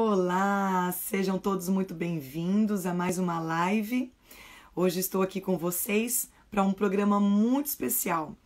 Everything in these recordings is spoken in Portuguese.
Olá, sejam todos muito bem-vindos a mais uma live. Hoje estou aqui com vocês para um programa muito especial.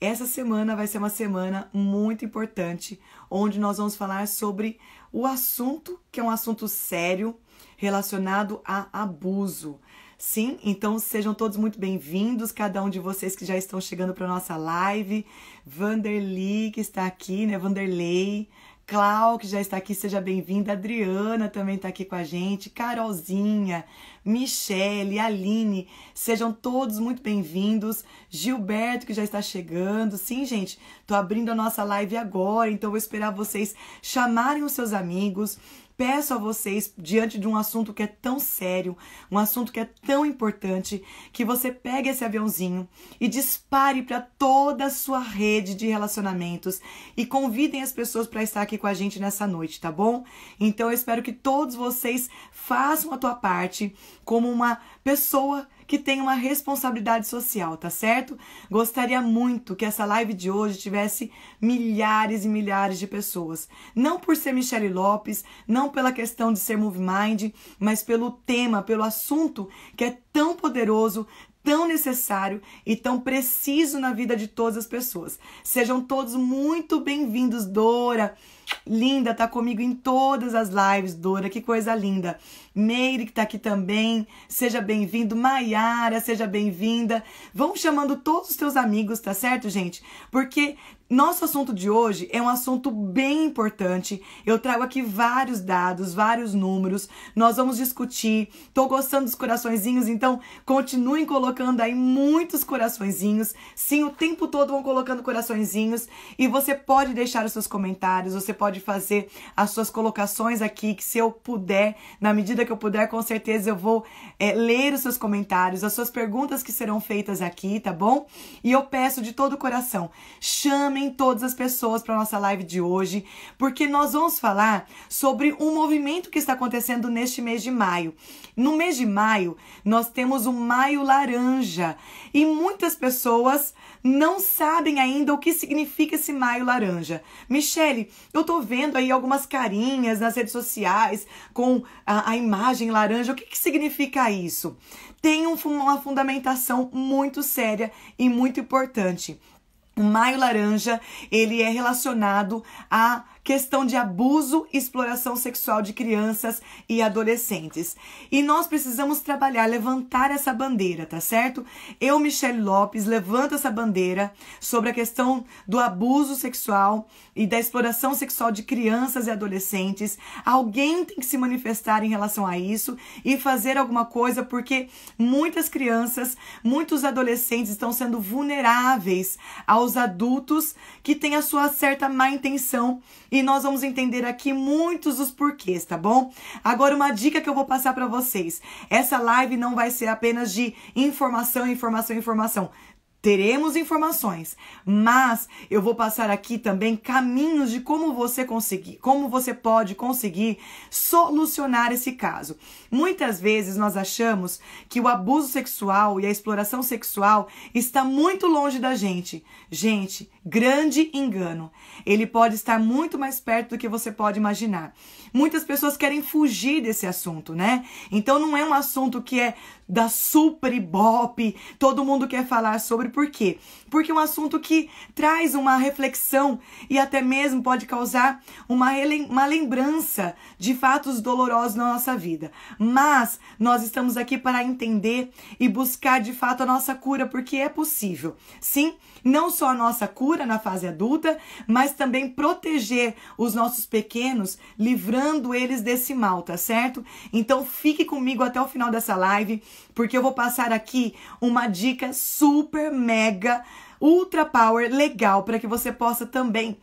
Essa semana vai ser uma semana muito importante, onde nós vamos falar sobre o assunto, que é um assunto sério, relacionado a abuso. Sim, então sejam todos muito bem-vindos, cada um de vocês que já estão chegando para a nossa live. Vanderly, que está aqui, né? Vanderlei. Clau, que já está aqui, seja bem-vinda. Adriana também está aqui com a gente. Carolzinha, Michele, Aline, sejam todos muito bem-vindos. Gilberto, que já está chegando. Sim, gente, tô abrindo a nossa live agora, então vou esperar vocês chamarem os seus amigos. Peço a vocês, diante de um assunto que é tão sério, um assunto que é tão importante, que você pegue esse aviãozinho e dispare para toda a sua rede de relacionamentos e convidem as pessoas para estar aqui com a gente nessa noite, tá bom? Então eu espero que todos vocês façam a tua parte como uma pessoa que tem uma responsabilidade social, tá certo? Gostaria muito que essa live de hoje tivesse milhares e milhares de pessoas. Não por ser Michele Lopes, não pela questão de ser Move Mind, mas pelo tema, pelo assunto que é tão poderoso, tão necessário e tão preciso na vida de todas as pessoas. Sejam todos muito bem-vindos, Dora. Linda, tá comigo em todas as lives, Dora, que coisa linda. Meire, que tá aqui também, seja bem-vindo. Maiara, seja bem-vinda. Vão chamando todos os teus amigos, tá certo, gente? Porque nosso assunto de hoje é um assunto bem importante. Eu trago aqui vários dados, vários números. Nós vamos discutir. Tô gostando dos coraçõezinhos, então continuem colocando aí muitos coraçõezinhos. Sim, o tempo todo vão colocando coraçõezinhos. E você pode deixar os seus comentários, você pode fazer as suas colocações aqui, que se eu puder, na medida que eu puder, com certeza eu vou ler os seus comentários, as suas perguntas que serão feitas aqui, tá bom? E eu peço de todo o coração, chamem todas as pessoas para nossa live de hoje, porque nós vamos falar sobre um movimento que está acontecendo neste mês de maio. No mês de maio, nós temos o Maio Laranja e muitas pessoas não sabem ainda o que significa esse Maio Laranja. Michele, eu tô vendo aí algumas carinhas nas redes sociais com a imagem laranja. O que significa isso? Tem uma fundamentação muito séria e muito importante. O Maio Laranja, ele é relacionado à questão de abuso e exploração sexual de crianças e adolescentes. E nós precisamos trabalhar, levantar essa bandeira, tá certo? Eu, Michele Lopes, levanto essa bandeira sobre a questão do abuso sexual e da exploração sexual de crianças e adolescentes. Alguém tem que se manifestar em relação a isso e fazer alguma coisa, porque muitas crianças, muitos adolescentes estão sendo vulneráveis aos adultos que têm a sua certa má intenção. E nós vamos entender aqui muitos dos porquês, tá bom? Agora, uma dica que eu vou passar para vocês. Essa live não vai ser apenas de informação. Teremos informações, mas eu vou passar aqui também caminhos de como você pode conseguir solucionar esse caso. Muitas vezes nós achamos que o abuso sexual e a exploração sexual está muito longe da gente. Gente, grande engano. Ele pode estar muito mais perto do que você pode imaginar. Muitas pessoas querem fugir desse assunto, né? Então não é um assunto que é da super ibope, todo mundo quer falar sobre. Por quê? Porque é um assunto que traz uma reflexão e até mesmo pode causar uma lembrança de fatos dolorosos na nossa vida. Mas nós estamos aqui para entender e buscar de fato a nossa cura, porque é possível. Sim, não só a nossa cura na fase adulta, mas também proteger os nossos pequenos, livrando eles desse mal, tá certo? Então fique comigo até o final dessa live, porque eu vou passar aqui uma dica super, mega, ultra power, legal, para que você possa também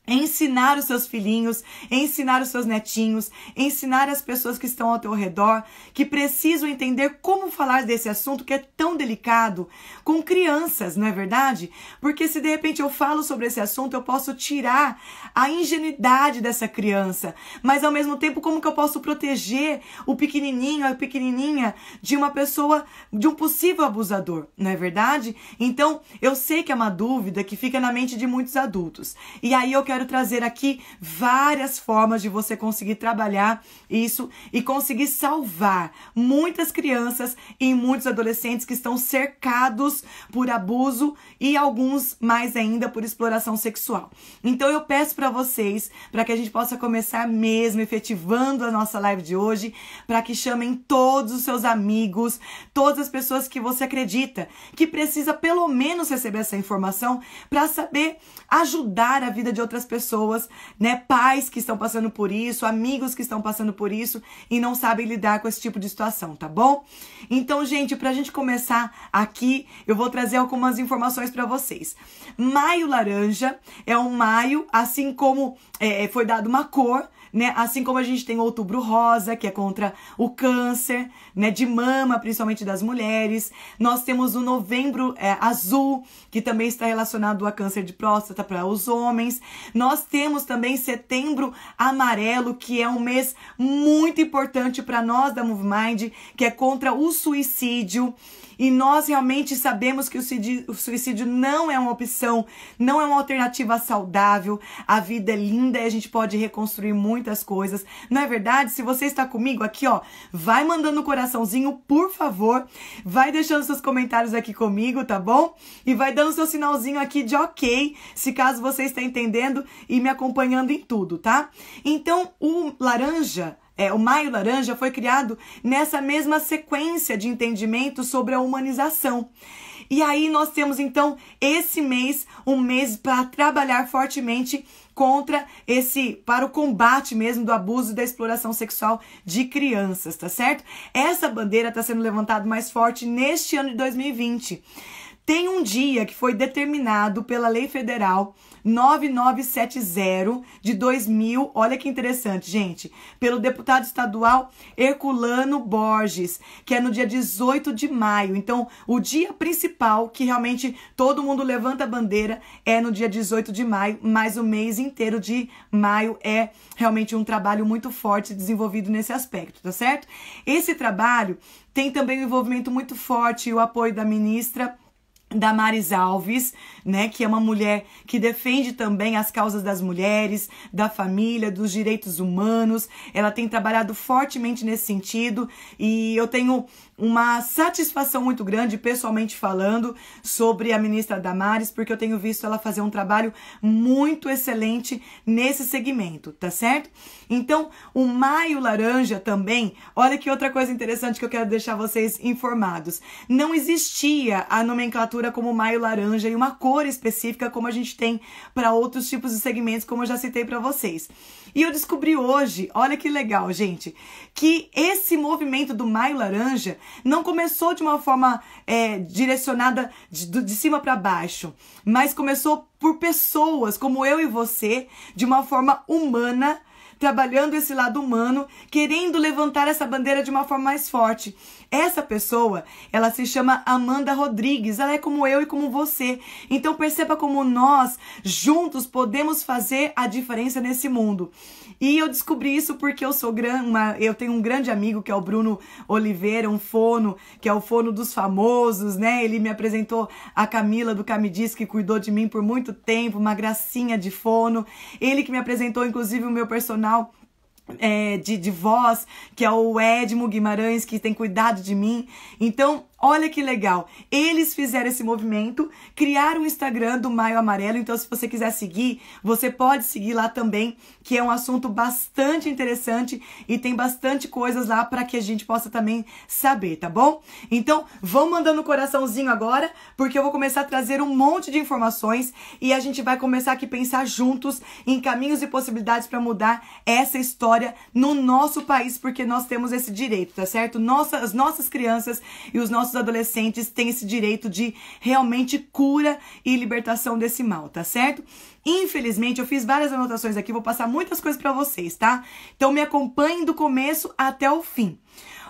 ensinar os seus filhinhos, ensinar os seus netinhos, ensinar as pessoas que estão ao teu redor, que precisam entender como falar desse assunto que é tão delicado com crianças, não é verdade? Porque se de repente eu falo sobre esse assunto, eu posso tirar a ingenuidade dessa criança, mas ao mesmo tempo, como que eu posso proteger o pequenininho, a pequenininha de uma pessoa, de um possível abusador, não é verdade? Então, eu sei que é uma dúvida que fica na mente de muitos adultos, e aí eu quero quero trazer aqui várias formas de você conseguir trabalhar isso e conseguir salvar muitas crianças e muitos adolescentes que estão cercados por abuso e alguns mais ainda por exploração sexual. Então eu peço para vocês, para que a gente possa começar mesmo efetivando a nossa live de hoje, para que chamem todos os seus amigos, todas as pessoas que você acredita que precisa pelo menos receber essa informação para saber ajudar a vida de outras pessoas, né? Pais que estão passando por isso, amigos que estão passando por isso e não sabem lidar com esse tipo de situação, tá bom? Então, gente, pra gente começar aqui, eu vou trazer algumas informações para vocês. Maio Laranja é um maio, assim como foi dado uma cor, né? Assim como a gente tem Outubro Rosa, que é contra o câncer, né? De mama, principalmente das mulheres. Nós temos o Novembro Azul, que também está relacionado a câncer de próstata para os homens. Nós temos também Setembro Amarelo, que é um mês muito importante para nós da Move Mind, que é contra o suicídio. E nós realmente sabemos que o suicídio não é uma opção, não é uma alternativa saudável. A vida é linda e a gente pode reconstruir muitas coisas. Não é verdade? Se você está comigo aqui, ó, vai mandando um coraçãozinho, por favor. Vai deixando seus comentários aqui comigo, tá bom? E vai dando seu sinalzinho aqui de ok, se caso você está entendendo e me acompanhando em tudo, tá? Então, o Maio Laranja foi criado nessa mesma sequência de entendimento sobre a humanização. E aí nós temos então esse mês, um mês para trabalhar fortemente para o combate mesmo do abuso e da exploração sexual de crianças, tá certo? Essa bandeira está sendo levantada mais forte neste ano de 2020. Tem um dia que foi determinado pela Lei Federal 9970 de 2000, olha que interessante, gente, pelo deputado estadual Herculano Borges, que é no dia 18 de maio. Então, o dia principal que realmente todo mundo levanta a bandeira é no dia 18 de maio, mas o mês inteiro de maio é realmente um trabalho muito forte desenvolvido nesse aspecto, tá certo? Esse trabalho tem também um envolvimento muito forte e o apoio da ministra Damares Alves, né, que é uma mulher que defende também as causas das mulheres, da família, dos direitos humanos. Ela tem trabalhado fortemente nesse sentido e eu tenho uma satisfação muito grande, pessoalmente falando, sobre a ministra Damares, porque eu tenho visto ela fazer um trabalho muito excelente nesse segmento, tá certo? Então, o Maio Laranja também, olha que outra coisa interessante que eu quero deixar vocês informados. Não existia a nomenclatura como Maio Laranja e uma cor específica como a gente tem para outros tipos de segmentos, como eu já citei para vocês. E eu descobri hoje, olha que legal, gente, que esse movimento do Maio Laranja não começou de uma forma direcionada de cima para baixo, mas começou por pessoas como eu e você, de uma forma humana, trabalhando esse lado humano, querendo levantar essa bandeira de uma forma mais forte. Essa pessoa, ela se chama Amanda Rodrigues, ela é como eu e como você. Então perceba como nós, juntos, podemos fazer a diferença nesse mundo. E eu descobri isso porque eu tenho um grande amigo que é o Bruno Oliveira, um fono, que é o fono dos famosos, né? Ele me apresentou a Camila do Camidis, que cuidou de mim por muito tempo, uma gracinha de fono. Ele que me apresentou, inclusive, o meu personal de voz, que é o Edmo Guimarães, que tem cuidado de mim. Então, olha que legal. Eles fizeram esse movimento, criaram o Instagram do Maio Amarelo. Então, se você quiser seguir, você pode seguir lá também, que é um assunto bastante interessante e tem bastante coisas lá para que a gente possa também saber, tá bom? Então, vão mandando um coraçãozinho agora, porque eu vou começar a trazer um monte de informações e a gente vai começar aqui a pensar juntos em caminhos e possibilidades para mudar essa história no nosso país, porque nós temos esse direito, tá certo? As nossas crianças e os nossos adolescentes têm esse direito de realmente cura e libertação desse mal, tá certo? Infelizmente, eu fiz várias anotações aqui, vou passar muitas coisas para vocês, tá? Então me acompanhem do começo até o fim.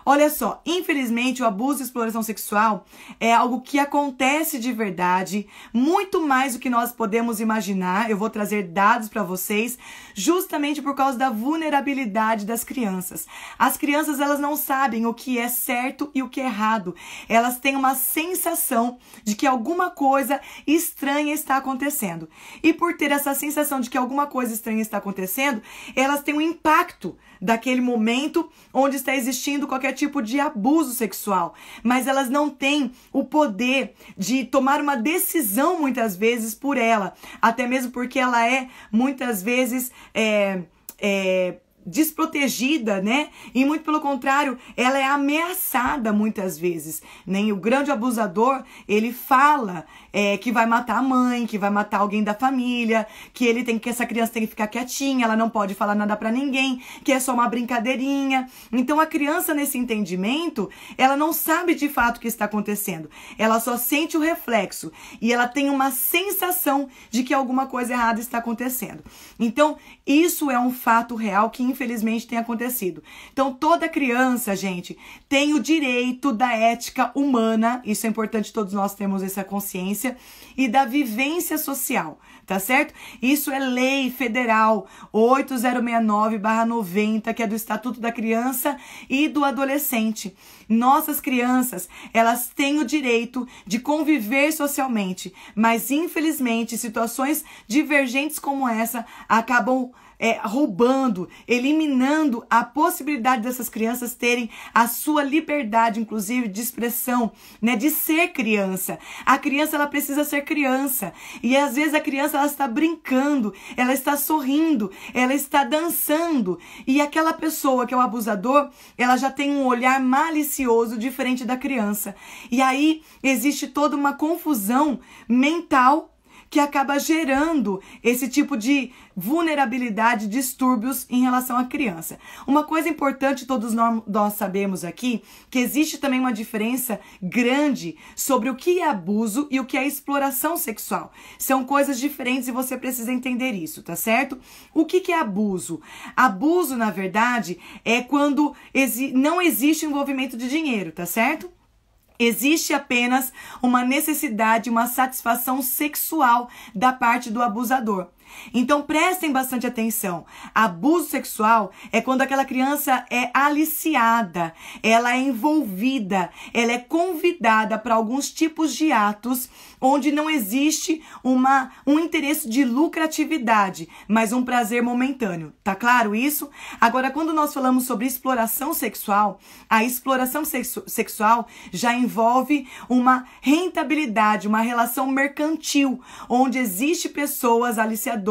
Olha só, infelizmente o abuso e exploração sexual é algo que acontece de verdade, muito mais do que nós podemos imaginar. Eu vou trazer dados para vocês, justamente por causa da vulnerabilidade das crianças. As crianças, elas não sabem o que é certo e o que é errado. Elas têm uma sensação de que alguma coisa estranha está acontecendo. E por ter essa sensação de que alguma coisa estranha está acontecendo, elas têm um impacto daquele momento onde está existindo qualquer tipo de abuso sexual, mas elas não têm o poder de tomar uma decisão muitas vezes por ela, até mesmo porque ela é muitas vezes desprotegida, né? E muito pelo contrário, ela é ameaçada muitas vezes. Nem o grande abusador, ele fala que vai matar a mãe, que vai matar alguém da família, que essa criança tem que ficar quietinha, ela não pode falar nada pra ninguém, que é só uma brincadeirinha. Então a criança, nesse entendimento, ela não sabe de fato o que está acontecendo. Ela só sente o reflexo e ela tem uma sensação de que alguma coisa errada está acontecendo. Então, isso é um fato real que infelizmente tem acontecido. Então, toda criança, gente, tem o direito da ética humana, isso é importante, todos nós temos essa consciência, e da vivência social, tá certo? Isso é lei federal 8069/90, que é do Estatuto da Criança e do Adolescente. Nossas crianças, elas têm o direito de conviver socialmente, mas infelizmente situações divergentes como essa acabam roubando, eliminando a possibilidade dessas crianças terem a sua liberdade, inclusive de expressão, né, de ser criança. A criança, ela precisa ser criança, e às vezes a criança, ela está brincando, ela está sorrindo, ela está dançando, e aquela pessoa que é o abusador, ela já tem um olhar malicioso diferente da criança, e aí existe toda uma confusão mental que acaba gerando esse tipo de vulnerabilidade, distúrbios em relação à criança. Uma coisa importante, todos nós sabemos aqui, que existe também uma diferença grande sobre o que é abuso e o que é exploração sexual. São coisas diferentes e você precisa entender isso, tá certo? O que é abuso? Abuso, na verdade, é quando não existe envolvimento de dinheiro, tá certo? Existe apenas uma necessidade, uma satisfação sexual da parte do abusador. Então prestem bastante atenção. Abuso sexual é quando aquela criança é aliciada, ela é envolvida, ela é convidada para alguns tipos de atos onde não existe um interesse de lucratividade, mas um prazer momentâneo. Tá claro isso? Agora, quando nós falamos sobre exploração sexual, a exploração sexual já envolve uma rentabilidade, uma relação mercantil, onde existe pessoas aliciadoras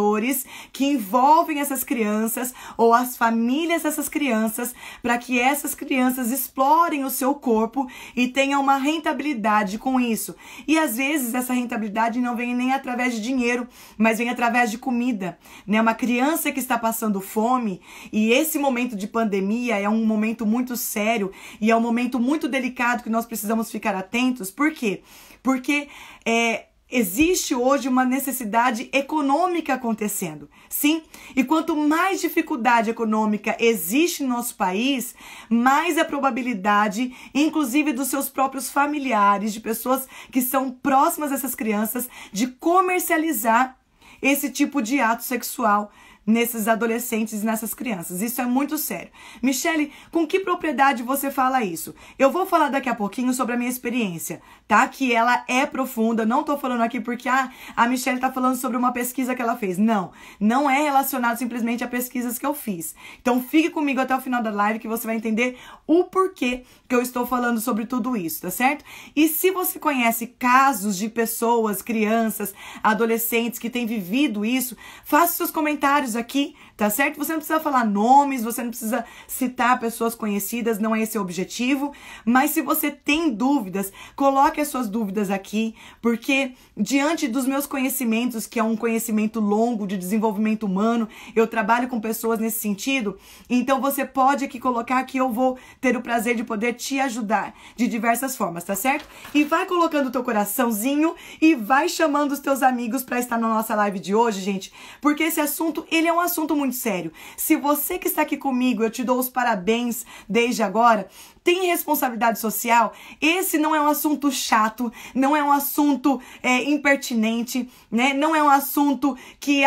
que envolvem essas crianças ou as famílias dessas crianças para que essas crianças explorem o seu corpo e tenham uma rentabilidade com isso. E às vezes essa rentabilidade não vem nem através de dinheiro, mas vem através de comida, né? Uma criança que está passando fome, e esse momento de pandemia é um momento muito sério e é um momento muito delicado que nós precisamos ficar atentos. Por quê? Porque existe hoje uma necessidade econômica acontecendo, sim? E quanto mais dificuldade econômica existe no nosso país, mais a probabilidade, inclusive dos seus próprios familiares, de pessoas que são próximas dessas crianças, de comercializar esse tipo de ato sexual nesses adolescentes e nessas crianças. Isso é muito sério. Michele, com que propriedade você fala isso? Eu vou falar daqui a pouquinho sobre a minha experiência, tá? Que ela é profunda. Não tô falando aqui porque a Michele tá falando sobre uma pesquisa que ela fez. Não, não é relacionado simplesmente a pesquisas que eu fiz. Então fique comigo até o final da live que você vai entender o porquê que eu estou falando sobre tudo isso, tá certo? E se você conhece casos de pessoas, crianças, adolescentes que têm vivido isso, faça seus comentários aqui, tá certo? Você não precisa falar nomes, você não precisa citar pessoas conhecidas, não é esse o objetivo, mas se você tem dúvidas, coloque as suas dúvidas aqui, porque diante dos meus conhecimentos, que é um conhecimento longo de desenvolvimento humano, eu trabalho com pessoas nesse sentido, então você pode aqui colocar que eu vou ter o prazer de poder te ajudar de diversas formas, tá certo? E vai colocando o teu coraçãozinho e vai chamando os teus amigos para estar na nossa live de hoje, gente, porque esse assunto, ele é um assunto muito muito sério. Se você que está aqui comigo, eu te dou os parabéns desde agora, tem responsabilidade social, esse não é um assunto chato, não é um assunto impertinente, né? Não é um assunto que,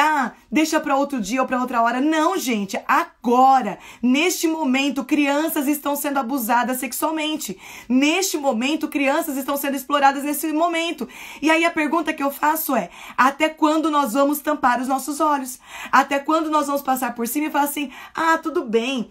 deixa para outro dia ou para outra hora. Não, gente, agora, neste momento, crianças estão sendo abusadas sexualmente. Neste momento, crianças estão sendo exploradas nesse momento. E aí a pergunta que eu faço é, até quando nós vamos tampar os nossos olhos? Até quando nós vamos passar por cima e falar assim, tudo bem,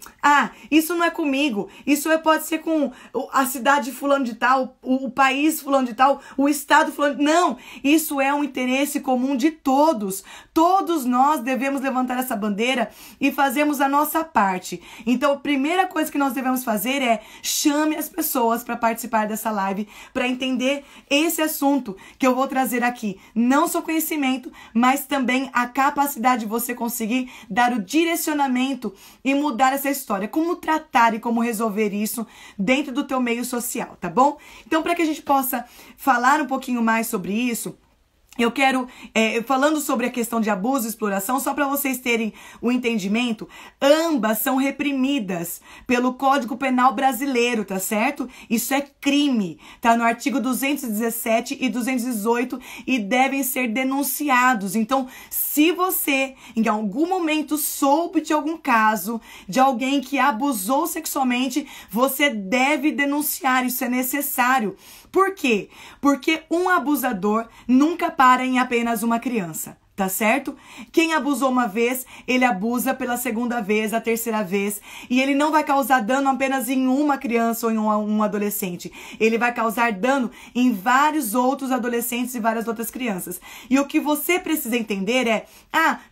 isso não é comigo, isso pode ser com a cidade fulano de tal, o país fulano de tal, o estado fulano de... Não, isso é um interesse comum de todos. Todos nós devemos levantar essa bandeira e fazermos a nossa parte. Então, a primeira coisa que nós devemos fazer é chame as pessoas para participar dessa live, para entender esse assunto que eu vou trazer aqui. Não só conhecimento, mas também a capacidade de você conseguir dar o direcionamento e mudar essa história. Como tratar e como resolver isso dentro do teu meio social, tá bom? Então, para que a gente possa falar um pouquinho mais sobre isso, eu quero, falando sobre a questão de abuso e exploração, só para vocês terem o entendimento, ambas são reprimidas pelo Código Penal brasileiro, tá certo? Isso é crime, tá no artigo 217 e 218 e devem ser denunciados. Então, se você, em algum momento, soube de algum caso de alguém que abusou sexualmente, você deve denunciar, isso é necessário. Por quê? Porque um abusador nunca para em apenas uma criança, tá certo? Quem abusou uma vez, ele abusa pela segunda vez, a terceira vez, e ele não vai causar dano apenas em uma criança ou em um adolescente. Ele vai causar dano em vários outros adolescentes e várias outras crianças. E o que você precisa entender é,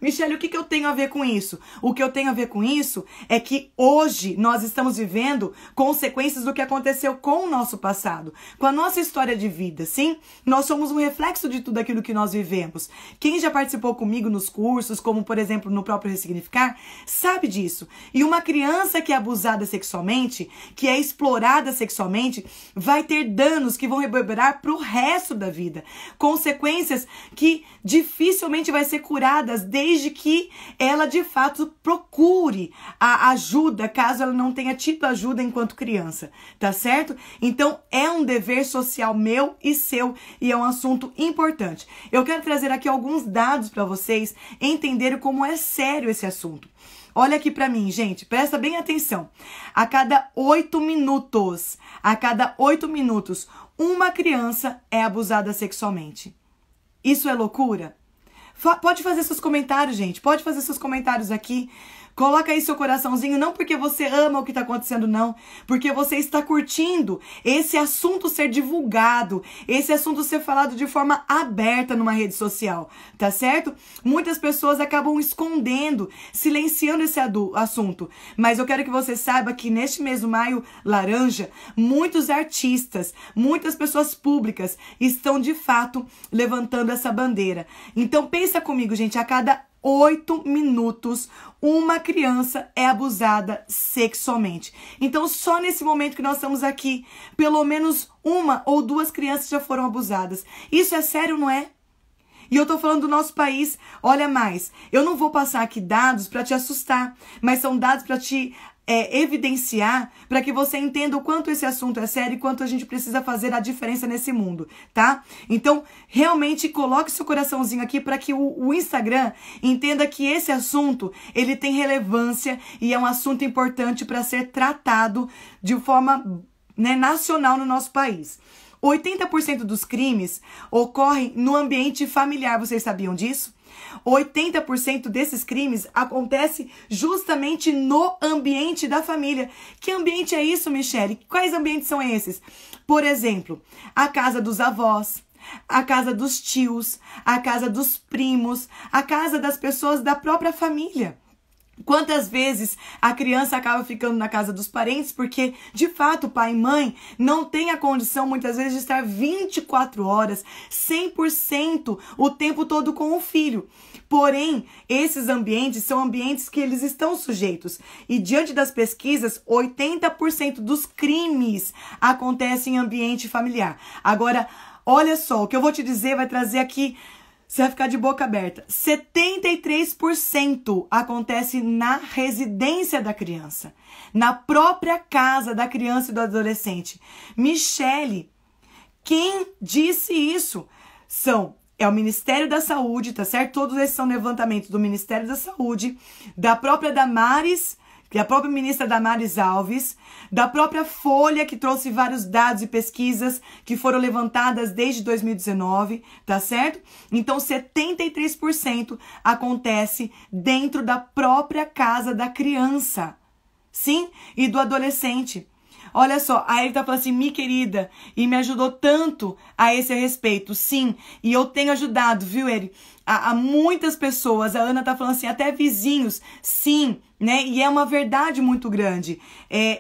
Michele, o que eu tenho a ver com isso? O que eu tenho a ver com isso é que hoje nós estamos vivendo consequências do que aconteceu com o nosso passado, com a nossa história de vida, sim? Nós somos um reflexo de tudo aquilo que nós vivemos. Quem já participou comigo nos cursos, como por exemplo no próprio Ressignificar, sabe disso. E uma criança que é abusada sexualmente, que é explorada sexualmente, vai ter danos que vão reverberar para o resto da vida. Consequências que dificilmente vai ser curadas desde que ela de fato procure a ajuda, caso ela não tenha tido ajuda enquanto criança, tá certo? Então é um dever social meu e seu e é um assunto importante. Eu quero trazer aqui alguns dados para vocês entenderem como é sério esse assunto. Olha aqui para mim, gente, presta bem atenção. A cada 8 minutos, uma criança é abusada sexualmente. Isso é loucura? Pode fazer seus comentários, gente, pode fazer seus comentários aqui. Coloca aí seu coraçãozinho, não porque você ama o que está acontecendo, não. Porque você está curtindo esse assunto ser divulgado, esse assunto ser falado de forma aberta numa rede social, tá certo? Muitas pessoas acabam escondendo, silenciando esse assunto. Mas eu quero que você saiba que neste mês do Maio Laranja, muitos artistas, muitas pessoas públicas estão de fato levantando essa bandeira. Então pensa comigo, gente, a cada 8 minutos, uma criança é abusada sexualmente. Então, só nesse momento que nós estamos aqui, pelo menos 1 ou 2 crianças já foram abusadas. Isso é sério, não é? E eu tô falando do nosso país. Olha mais, eu não vou passar aqui dados para te assustar, mas são dados para te evidenciar, para que você entenda o quanto esse assunto é sério e quanto a gente precisa fazer a diferença nesse mundo, tá? Então, realmente coloque seu coraçãozinho aqui para que o Instagram entenda que esse assunto, ele tem relevância e é um assunto importante para ser tratado de forma nacional no nosso país. 80% dos crimes ocorrem no ambiente familiar, vocês sabiam disso? 80% desses crimes acontece justamente no ambiente da família. Que ambiente é isso, Michele? Quais ambientes são esses? Por exemplo, a casa dos avós, a casa dos tios, a casa dos primos, a casa das pessoas da própria família. Quantas vezes a criança acaba ficando na casa dos parentes porque, de fato, pai e mãe não têm a condição, muitas vezes, de estar 24 horas, 100% o tempo todo com o filho. Porém, esses ambientes são ambientes que eles estão sujeitos. E, diante das pesquisas, 80% dos crimes acontecem em ambiente familiar. Agora, olha só, o que eu vou te dizer vai trazer aqui você vai ficar de boca aberta. 73% acontece na residência da criança, na própria casa da criança e do adolescente. Michele, quem disse isso? É o Ministério da Saúde, tá certo? Todos esses são levantamentos do Ministério da Saúde, da própria Damares, que é a própria ministra Damares Alves, da própria Folha, que trouxe vários dados e pesquisas que foram levantadas desde 2019, tá certo? Então, 73% acontece dentro da própria casa da criança, sim? E do adolescente. Olha só, aí ele tá falando assim, minha querida, e me ajudou tanto a esse respeito, sim, e eu tenho ajudado, viu, Eri, a muitas pessoas, a Ana tá falando assim, até vizinhos, sim, né, e é uma verdade muito grande.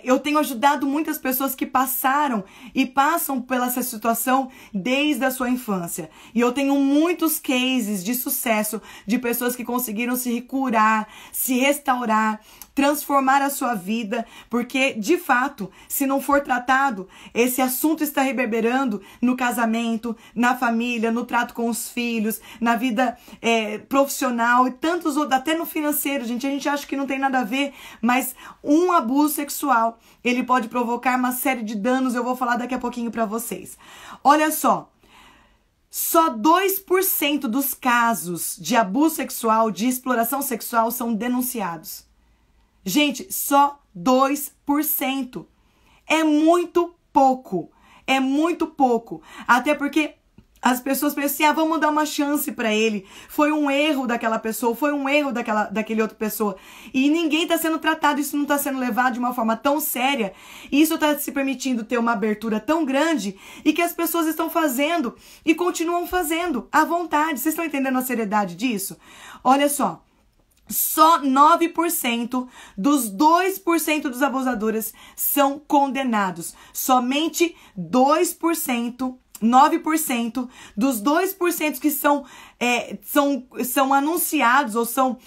Eu tenho ajudado muitas pessoas que passaram e passam pela essa situação desde a sua infância, e eu tenho muitos cases de sucesso de pessoas que conseguiram se curar, se restaurar, transformar a sua vida, porque, de fato, se não for tratado, esse assunto está reverberando no casamento, na família, no trato com os filhos, na vida profissional e tantos outros, até no financeiro, gente. A gente acha que não tem nada a ver, mas um abuso sexual, ele pode provocar uma série de danos, eu vou falar daqui a pouquinho para vocês. Olha só, 2% dos casos de abuso sexual, de exploração sexual são denunciados. Gente, só 2%. É muito pouco. É muito pouco. Até porque as pessoas pensam assim, vamos dar uma chance pra ele. Foi um erro daquela pessoa, foi um erro daquele outra pessoa. E ninguém tá sendo tratado, isso não tá sendo levado de uma forma tão séria. E isso tá se permitindo ter uma abertura tão grande e que as pessoas estão fazendo e continuam fazendo à vontade. Vocês estão entendendo a seriedade disso? Olha só. Só 9% dos 2% dos abusadores são condenados. Somente 2%, 9% dos 2% que são anunciados ou são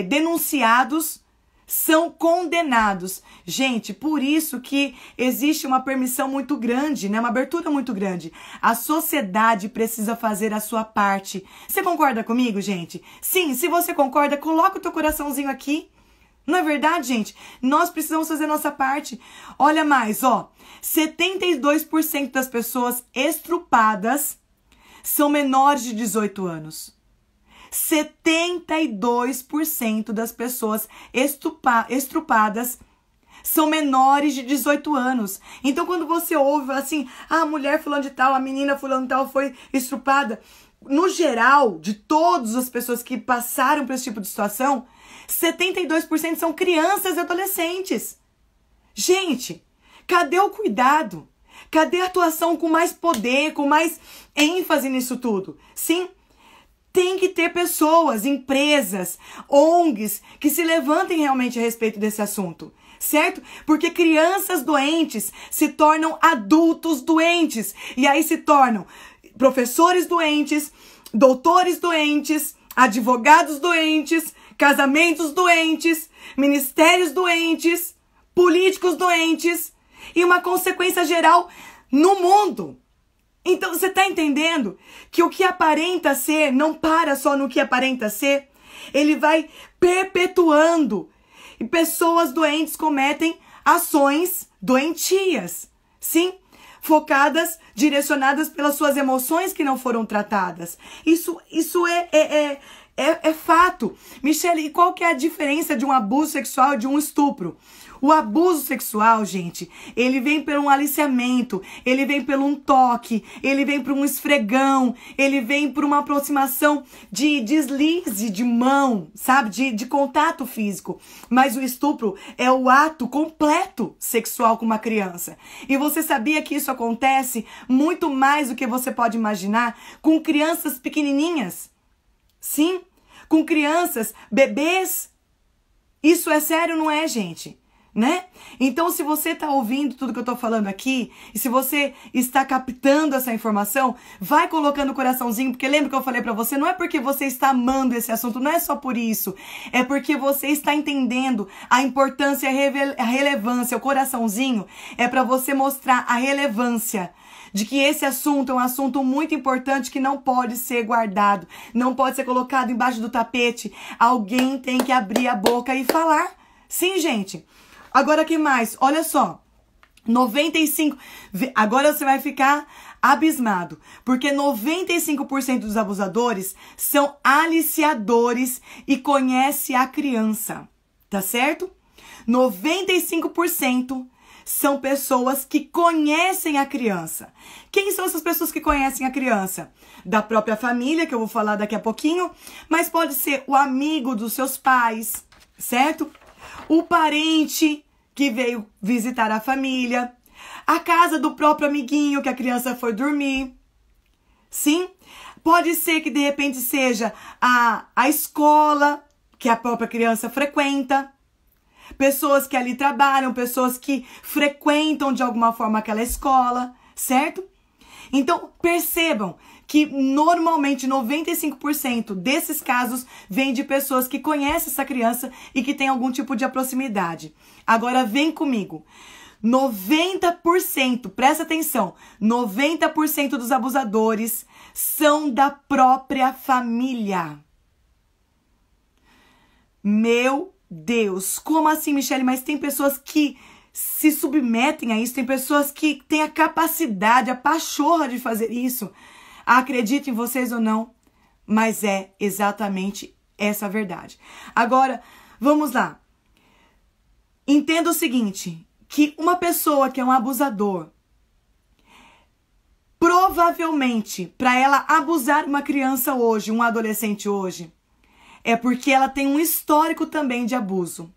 denunciados são condenados. Gente, por isso que existe uma permissão muito grande, né? Uma abertura muito grande. A sociedade precisa fazer a sua parte. Você concorda comigo, gente? Sim, se você concorda, coloca o teu coraçãozinho aqui. Não é verdade, gente? Nós precisamos fazer a nossa parte. Olha mais, ó. 72% das pessoas estrupadas são menores de 18 anos. 72% das pessoas estrupadas são menores de 18 anos. Então, quando você ouve assim, a mulher fulano de tal, a menina fulano de tal foi estrupada, no geral, de todas as pessoas que passaram por esse tipo de situação, 72% são crianças e adolescentes. Gente, cadê o cuidado? Cadê a atuação com mais poder, com mais ênfase nisso tudo? Sim? Tem que ter pessoas, empresas, ONGs que se levantem realmente a respeito desse assunto, certo? Porque crianças doentes se tornam adultos doentes e aí se tornam professores doentes, doutores doentes, advogados doentes, casamentos doentes, ministérios doentes, políticos doentes e uma consequência geral no mundo. Então, você está entendendo que o que aparenta ser não para só no que aparenta ser? Ele vai perpetuando. E pessoas doentes cometem ações doentias. Sim? Focadas, direcionadas pelas suas emoções que não foram tratadas. Isso é fato. Michele, e qual que é a diferença de um abuso sexual e de um estupro? O abuso sexual, gente, ele vem por um aliciamento, ele vem por um toque, ele vem por um esfregão, ele vem por uma aproximação de deslize de mão, sabe? De contato físico. Mas o estupro é o ato completo sexual com uma criança. E você sabia que isso acontece muito mais do que você pode imaginar com crianças pequenininhas? Sim, com crianças, bebês. Isso é sério, não é, gente? Né? Então, se você está ouvindo tudo que eu estou falando aqui, e se você está captando essa informação, vai colocando o coraçãozinho, porque lembra que eu falei para você, não é porque você está amando esse assunto, não é só por isso, é porque você está entendendo a importância, a relevância, o coraçãozinho é para você mostrar a relevância de que esse assunto é um assunto muito importante que não pode ser guardado, não pode ser colocado embaixo do tapete. Alguém tem que abrir a boca e falar. Sim, gente. Agora, que mais? Olha só. 95... Agora você vai ficar abismado, porque 95% dos abusadores são aliciadores e conhecem a criança, tá certo? 95% são pessoas que conhecem a criança. Quem são essas pessoas que conhecem a criança? Da própria família, que eu vou falar daqui a pouquinho, mas pode ser o amigo dos seus pais, certo? O parente que veio visitar a família, a casa do próprio amiguinho que a criança foi dormir. Sim? Pode ser que de repente seja a escola que a própria criança frequenta. Pessoas que ali trabalham, pessoas que frequentam de alguma forma aquela escola, certo? Então, percebam que normalmente 95% desses casos vem de pessoas que conhecem essa criança e que tem algum tipo de proximidade. Agora, vem comigo. 90%, presta atenção, 90% dos abusadores são da própria família. Meu Deus, como assim, Michele? Mas tem pessoas que se submetem a isso, tem pessoas que têm a capacidade, a pachorra de fazer isso. Acredito em vocês ou não, mas é exatamente essa a verdade. Agora, vamos lá. Entenda o seguinte, que uma pessoa que é um abusador, provavelmente, para ela abusar uma criança hoje, um adolescente hoje, é porque ela tem um histórico também de abuso.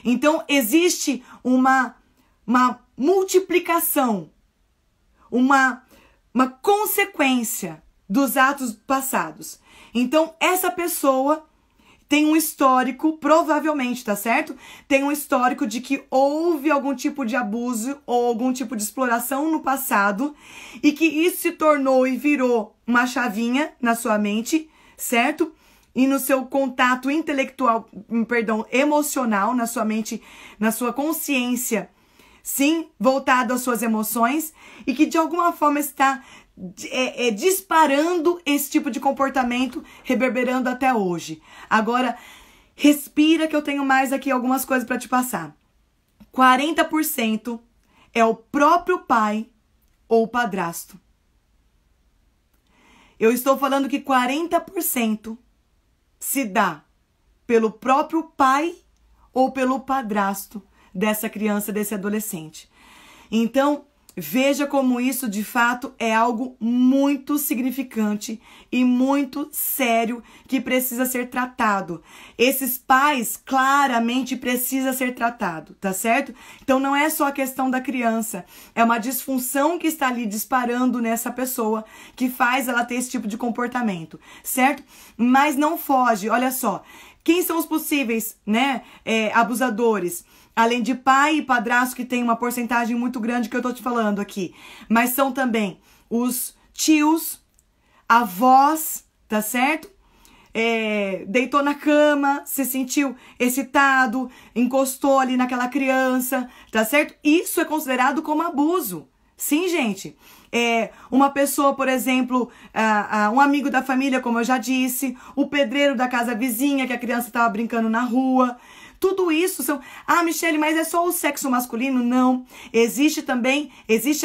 Então, existe uma multiplicação, uma consequência dos atos passados. Então, essa pessoa tem um histórico, provavelmente, tá certo? Tem um histórico de que houve algum tipo de abuso ou algum tipo de exploração no passado e que isso se tornou e virou uma chavinha na sua mente, certo? E no seu contato intelectual, emocional, na sua mente, na sua consciência, sim, voltado às suas emoções, e que de alguma forma está disparando esse tipo de comportamento, reverberando até hoje. Agora, respira que eu tenho mais aqui algumas coisas para te passar. 40% é o próprio pai ou padrasto. Eu estou falando que 40% se dá pelo próprio pai ou pelo padrasto dessa criança, desse adolescente. Então, veja como isso de fato é algo muito significante e muito sério que precisa ser tratado. Esses pais claramente precisam ser tratados, tá certo? Então não é só a questão da criança, é uma disfunção que está ali disparando nessa pessoa que faz ela ter esse tipo de comportamento, certo? Mas não foge, olha só, quem são os possíveis, abusadores? Além de pai e padrasto, que tem uma porcentagem muito grande que eu tô te falando aqui. Mas são também os tios, avós, tá certo? Deitou na cama, se sentiu excitado, encostou ali naquela criança, tá certo? Isso é considerado como abuso. Sim, gente. Uma pessoa, por exemplo, um amigo da família, como eu já disse, o pedreiro da casa vizinha, que a criança estava brincando na rua. Tudo isso são... Ah, Michele, mas é só o sexo masculino? Não. Existe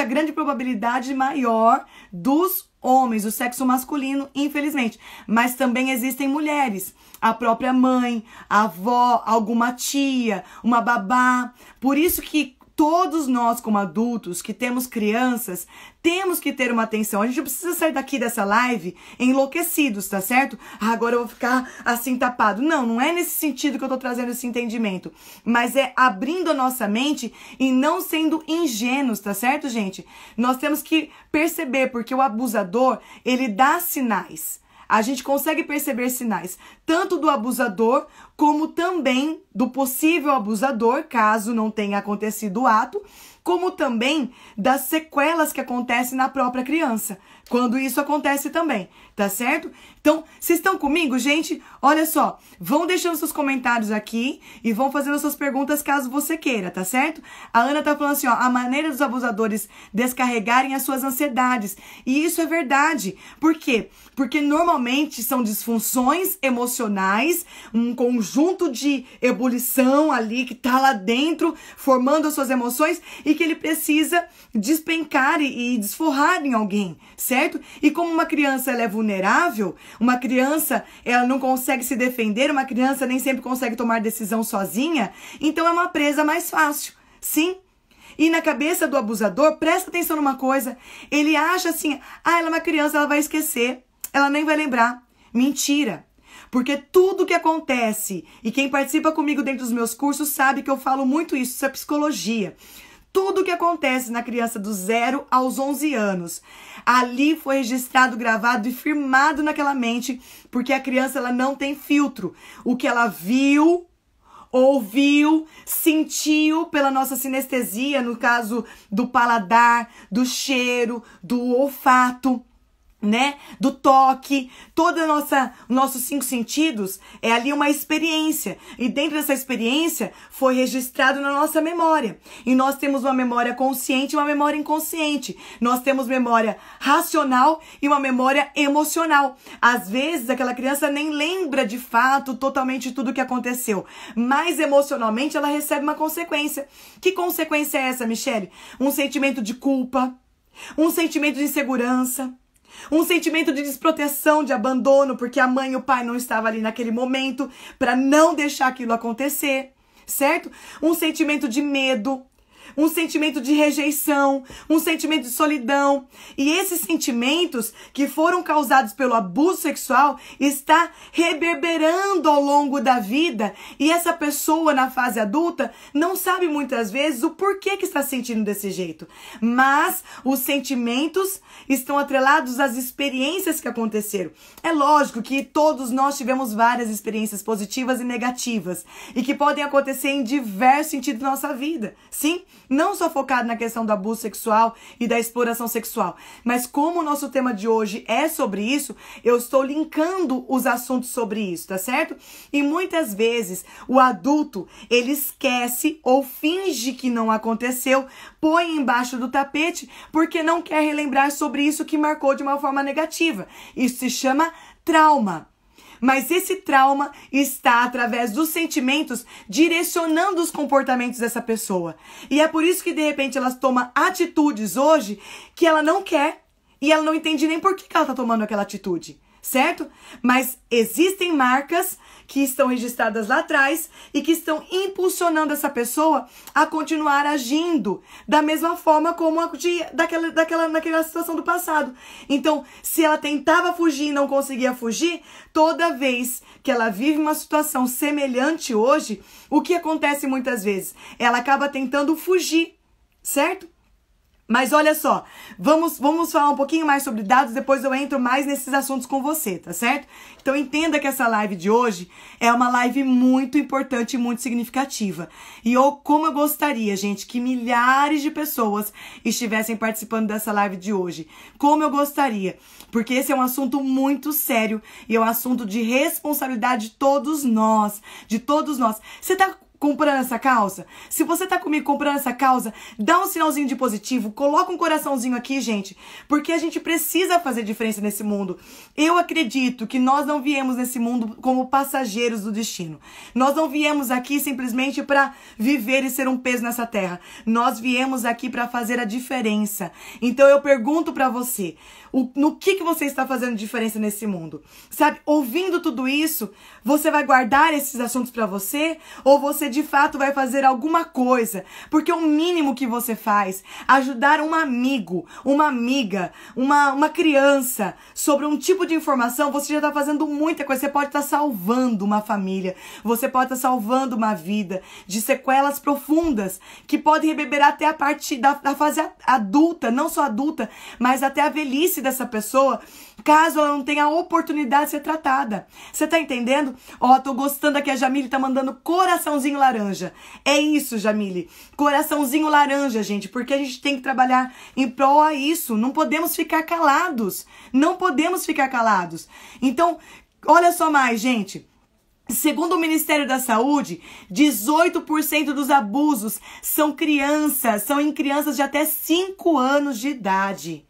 a grande probabilidade maior dos homens, o sexo masculino, infelizmente. Mas também existem mulheres. A própria mãe, a avó, alguma tia, uma babá. Por isso que todos nós, como adultos, que temos crianças, temos que ter uma atenção. A gente não precisa sair daqui dessa live enlouquecidos, tá certo? Agora eu vou ficar assim tapado. Não, não é nesse sentido que eu tô trazendo esse entendimento. Mas é abrindo a nossa mente e não sendo ingênuos, tá certo, gente? Nós temos que perceber, porque o abusador, ele dá sinais. A gente consegue perceber sinais, tanto do abusador como também do possível abusador, caso não tenha acontecido o ato, como também das sequelas que acontecem na própria criança, quando isso acontece também, tá certo? Então, vocês estão comigo, gente? Olha só, vão deixando seus comentários aqui e vão fazendo suas perguntas caso você queira, tá certo? A Ana tá falando assim, ó, a maneira dos abusadores descarregarem as suas ansiedades. E isso é verdade. Por quê? Porque normalmente são disfunções emocionais, um conjunto de ebulição ali que tá lá dentro, formando as suas emoções e que ele precisa despencar e desforrar em alguém, certo? E como uma criança ela é vulnerável, uma criança ela não consegue se defender, uma criança nem sempre consegue tomar decisão sozinha, então é uma presa mais fácil, sim? E na cabeça do abusador, presta atenção numa coisa, ele acha assim, ela é uma criança, ela vai esquecer, ela nem vai lembrar. Mentira! Porque tudo que acontece, e quem participa comigo dentro dos meus cursos sabe que eu falo muito isso é psicologia. Tudo que acontece na criança do 0 aos 11 anos, ali foi registrado, gravado e firmado naquela mente, porque a criança ela não tem filtro. O que ela viu, ouviu, sentiu pela nossa sinestesia, no caso do paladar, do cheiro, do olfato, né, do toque, toda nossos 5 sentidos é ali uma experiência, e dentro dessa experiência foi registrado na nossa memória, e nós temos uma memória consciente e uma memória inconsciente, nós temos memória racional e uma memória emocional. Às vezes aquela criança nem lembra de fato totalmente tudo o que aconteceu, mas emocionalmente ela recebe uma consequência. Que consequência é essa, Michele? Um sentimento de culpa, um sentimento de insegurança, um sentimento de desproteção, de abandono, porque a mãe e o pai não estavam ali naquele momento para não deixar aquilo acontecer, certo? Um sentimento de medo, um sentimento de rejeição, um sentimento de solidão. E esses sentimentos que foram causados pelo abuso sexual está reverberando ao longo da vida, e essa pessoa na fase adulta não sabe muitas vezes o porquê que está sentindo desse jeito. Mas os sentimentos estão atrelados às experiências que aconteceram. É lógico que todos nós tivemos várias experiências positivas e negativas, e que podem acontecer em diversos sentidos da nossa vida, sim? Não só focado na questão do abuso sexual e da exploração sexual, mas como o nosso tema de hoje é sobre isso, eu estou linkando os assuntos sobre isso, tá certo? E muitas vezes o adulto, ele esquece ou finge que não aconteceu, põe embaixo do tapete porque não quer relembrar sobre isso que marcou de uma forma negativa. Isso se chama trauma. Mas esse trauma está, através dos sentimentos, direcionando os comportamentos dessa pessoa. E é por isso que, de repente, ela toma atitudes hoje que ela não quer e ela não entende nem por que ela está tomando aquela atitude, certo? Mas existem marcas que estão registradas lá atrás e que estão impulsionando essa pessoa a continuar agindo da mesma forma como naquela situação do passado. Então, se ela tentava fugir e não conseguia fugir, toda vez que ela vive uma situação semelhante hoje, o que acontece muitas vezes? Ela acaba tentando fugir, certo? Mas olha só, vamos falar um pouquinho mais sobre dados, depois eu entro mais nesses assuntos com você, tá certo? Então entenda que essa live de hoje é uma live muito importante e muito significativa. E como eu gostaria, gente, que milhares de pessoas estivessem participando dessa live de hoje. Como eu gostaria, porque esse é um assunto muito sério e é um assunto de responsabilidade de todos nós, Você tá comprando essa causa? Se você tá comigo comprando essa causa, dá um sinalzinho de positivo, coloca um coraçãozinho aqui, gente, porque a gente precisa fazer diferença nesse mundo. Eu acredito que nós não viemos nesse mundo como passageiros do destino. Nós não viemos aqui simplesmente para viver e ser um peso nessa terra. Nós viemos aqui para fazer a diferença. Então eu pergunto para você, no que você está fazendo diferença nesse mundo? Sabe, ouvindo tudo isso, você vai guardar esses assuntos para você? Ou você de fato vai fazer alguma coisa, porque o mínimo que você faz, ajudar um amigo, uma amiga, uma criança sobre um tipo de informação, você já está fazendo muita coisa. Você pode estar salvando uma família, você pode estar salvando uma vida de sequelas profundas que podem reverberar até a parte da fase adulta, não só adulta, mas até a velhice dessa pessoa, caso ela não tenha a oportunidade de ser tratada. Você tá entendendo? Ó, tô gostando aqui, a Jamile tá mandando coraçãozinho laranja. É isso, Jamile. Coraçãozinho laranja, gente, porque a gente tem que trabalhar em prol a isso. Não podemos ficar calados. Não podemos ficar calados. Então, olha só mais, gente. Segundo o Ministério da Saúde, 18% dos abusos são em crianças de até 5 anos de idade.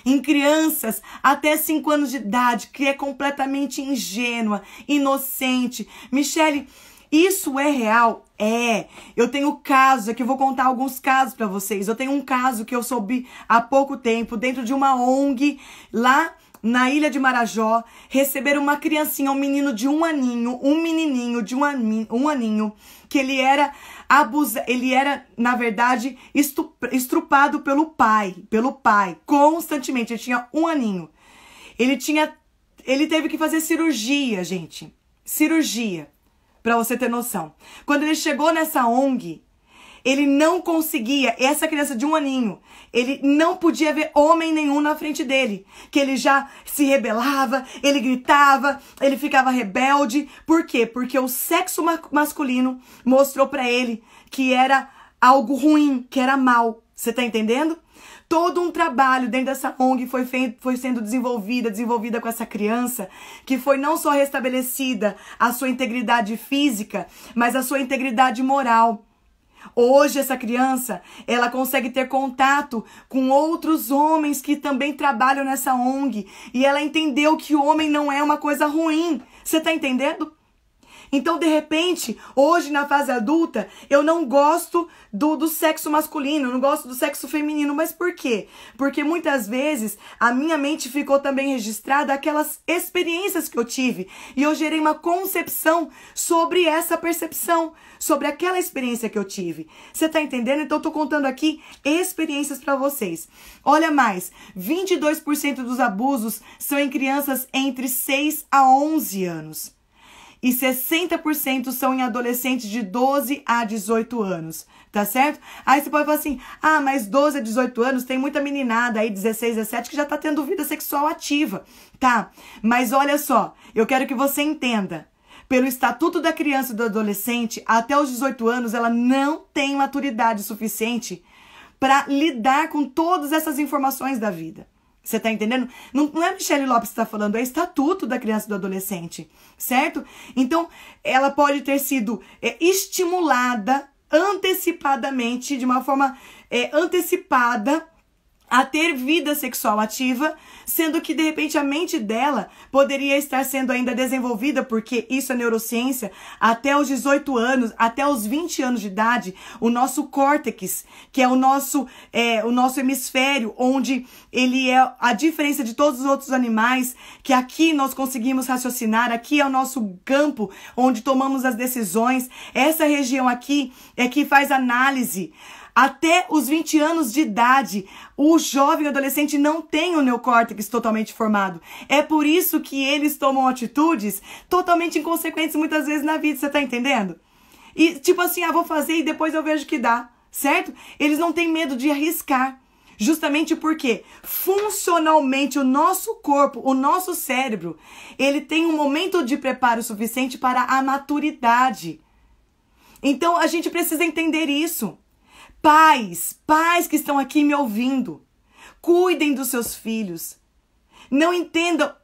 Em crianças até 5 anos de idade, que é completamente ingênua, inocente. Michele, isso é real? É. Eu tenho casos aqui, eu vou contar alguns casos para vocês. Eu tenho um caso que eu soube há pouco tempo, dentro de uma ONG, lá na Ilha de Marajó, receberam uma criancinha, um menino de um menininho de um aninho, que ele era na verdade, estrupado pelo pai, constantemente. Ele tinha 1 aninho. Ele teve que fazer cirurgia, gente. Cirurgia, pra você ter noção. Quando ele chegou nessa ONG, ele não conseguia, essa criança de 1 aninho, ele não podia ver homem nenhum na frente dele. Que ele já se rebelava, ele gritava, ele ficava rebelde. Por quê? Porque o sexo masculino mostrou pra ele que era algo ruim, que era mal. Você tá entendendo? Todo um trabalho dentro dessa ONG foi sendo desenvolvida com essa criança, que foi não só restabelecida a sua integridade física, mas a sua integridade moral. Hoje essa criança, ela consegue ter contato com outros homens que também trabalham nessa ONG. E ela entendeu que o homem não é uma coisa ruim. Você tá entendendo? Então, de repente, hoje na fase adulta, eu não gosto do sexo masculino, eu não gosto do sexo feminino. Mas por quê? Porque muitas vezes a minha mente ficou também registrada aquelas experiências que eu tive. E eu gerei uma concepção sobre essa percepção, sobre aquela experiência que eu tive. Você tá entendendo? Então, eu tô contando aqui experiências para vocês. Olha mais, 22% dos abusos são em crianças entre 6 a 11 anos. E 60% são em adolescentes de 12 a 18 anos, tá certo? Aí você pode falar assim, mas 12 a 18 anos tem muita meninada aí, 16, 17, que já tá tendo vida sexual ativa, tá? Mas olha só, eu quero que você entenda, pelo Estatuto da Criança e do Adolescente, até os 18 anos, ela não tem maturidade suficiente para lidar com todas essas informações da vida. Você tá entendendo? Não é Michele Lopes que está falando, é Estatuto da Criança e do Adolescente, certo? Então, ela pode ter sido estimulada antecipadamente, de uma forma antecipada, a ter vida sexual ativa, sendo que, de repente, a mente dela poderia estar sendo ainda desenvolvida, porque isso é neurociência, até os 18 anos, até os 20 anos de idade, o nosso córtex, que é o nosso hemisfério, onde ele é a diferença de todos os outros animais, que aqui nós conseguimos raciocinar, aqui é o nosso campo, onde tomamos as decisões, essa região aqui é que faz análise. Até os 20 anos de idade, o jovem adolescente não tem o neocórtex totalmente formado. É por isso que eles tomam atitudes totalmente inconsequentes muitas vezes na vida, você tá entendendo? E tipo assim, vou fazer e depois eu vejo que dá, certo? Eles não têm medo de arriscar. Justamente porque, funcionalmente, o nosso corpo, o nosso cérebro, ele tem um momento de preparo suficiente para a maturidade. Então, a gente precisa entender isso. Pais que estão aqui me ouvindo, cuidem dos seus filhos. Não entendam,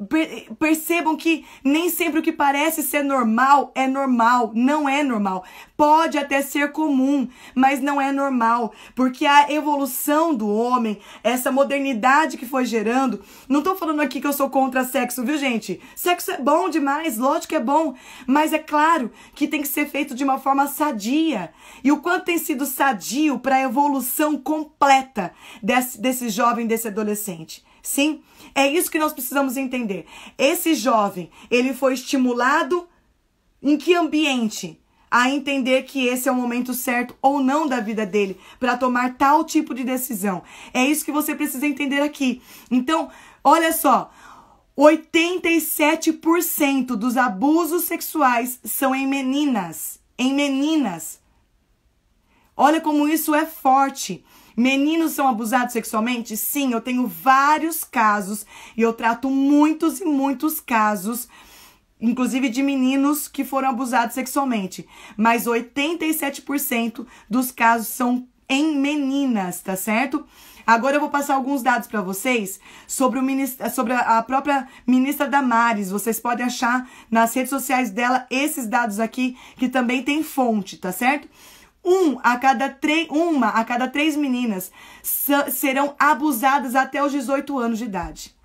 percebam que nem sempre o que parece ser normal é normal, não é normal. Pode até ser comum, mas não é normal, porque a evolução do homem, essa modernidade que foi gerando, não tô falando aqui que eu sou contra sexo, viu, gente? Sexo é bom demais, lógico que é bom, mas é claro que tem que ser feito de uma forma sadia. E o quanto tem sido sadio para a evolução completa desse jovem, desse adolescente. Sim, é isso que nós precisamos entender. Esse jovem, ele foi estimulado em que ambiente? a entender que esse é o momento certo ou não da vida dele para tomar tal tipo de decisão. É isso que você precisa entender aqui. Então, olha só, 87% dos abusos sexuais são em meninas. Em meninas. Olha como isso é forte. Meninos são abusados sexualmente? Sim, eu tenho vários casos e eu trato muitos e muitos casos, inclusive de meninos que foram abusados sexualmente. Mas 87% dos casos são em meninas, tá certo? Agora eu vou passar alguns dados para vocês sobre a própria ministra Damares. Vocês podem achar nas redes sociais dela esses dados aqui, que também tem fonte, tá certo? Uma a cada três meninas serão abusadas até os 18 anos de idade.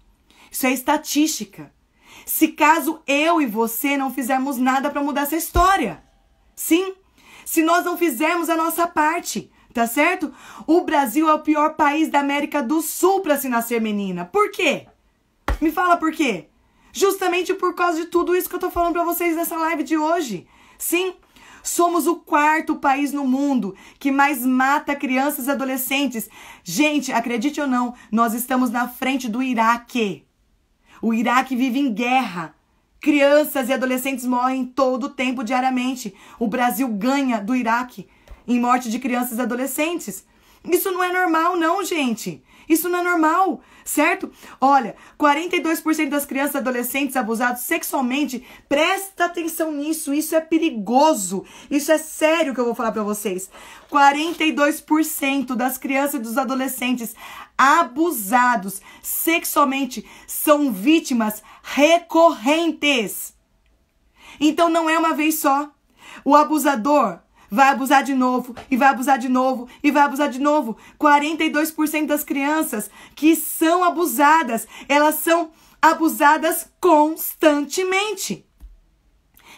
Isso é estatística. Se caso eu e você não fizermos nada para mudar essa história. Sim, se nós não fizermos a nossa parte, tá certo? O Brasil é o pior país da América do Sul para se nascer menina. Por quê? Me fala por quê? Justamente por causa de tudo isso que eu tô falando para vocês nessa live de hoje. Sim, somos o 4º país no mundo que mais mata crianças e adolescentes. Gente, acredite ou não, nós estamos na frente do Iraque. O Iraque vive em guerra. Crianças e adolescentes morrem todo o tempo diariamente. O Brasil ganha do Iraque em morte de crianças e adolescentes. Isso não é normal, não, gente. Isso não é normal, certo? Olha, 42% das crianças e adolescentes abusados sexualmente, presta atenção nisso, isso é perigoso. Isso é sério que eu vou falar pra vocês. 42% das crianças e dos adolescentes abusados sexualmente são vítimas recorrentes. Então não é uma vez só. O abusador vai abusar de novo, e vai abusar de novo, e vai abusar de novo. 42% das crianças que são abusadas, elas são abusadas constantemente.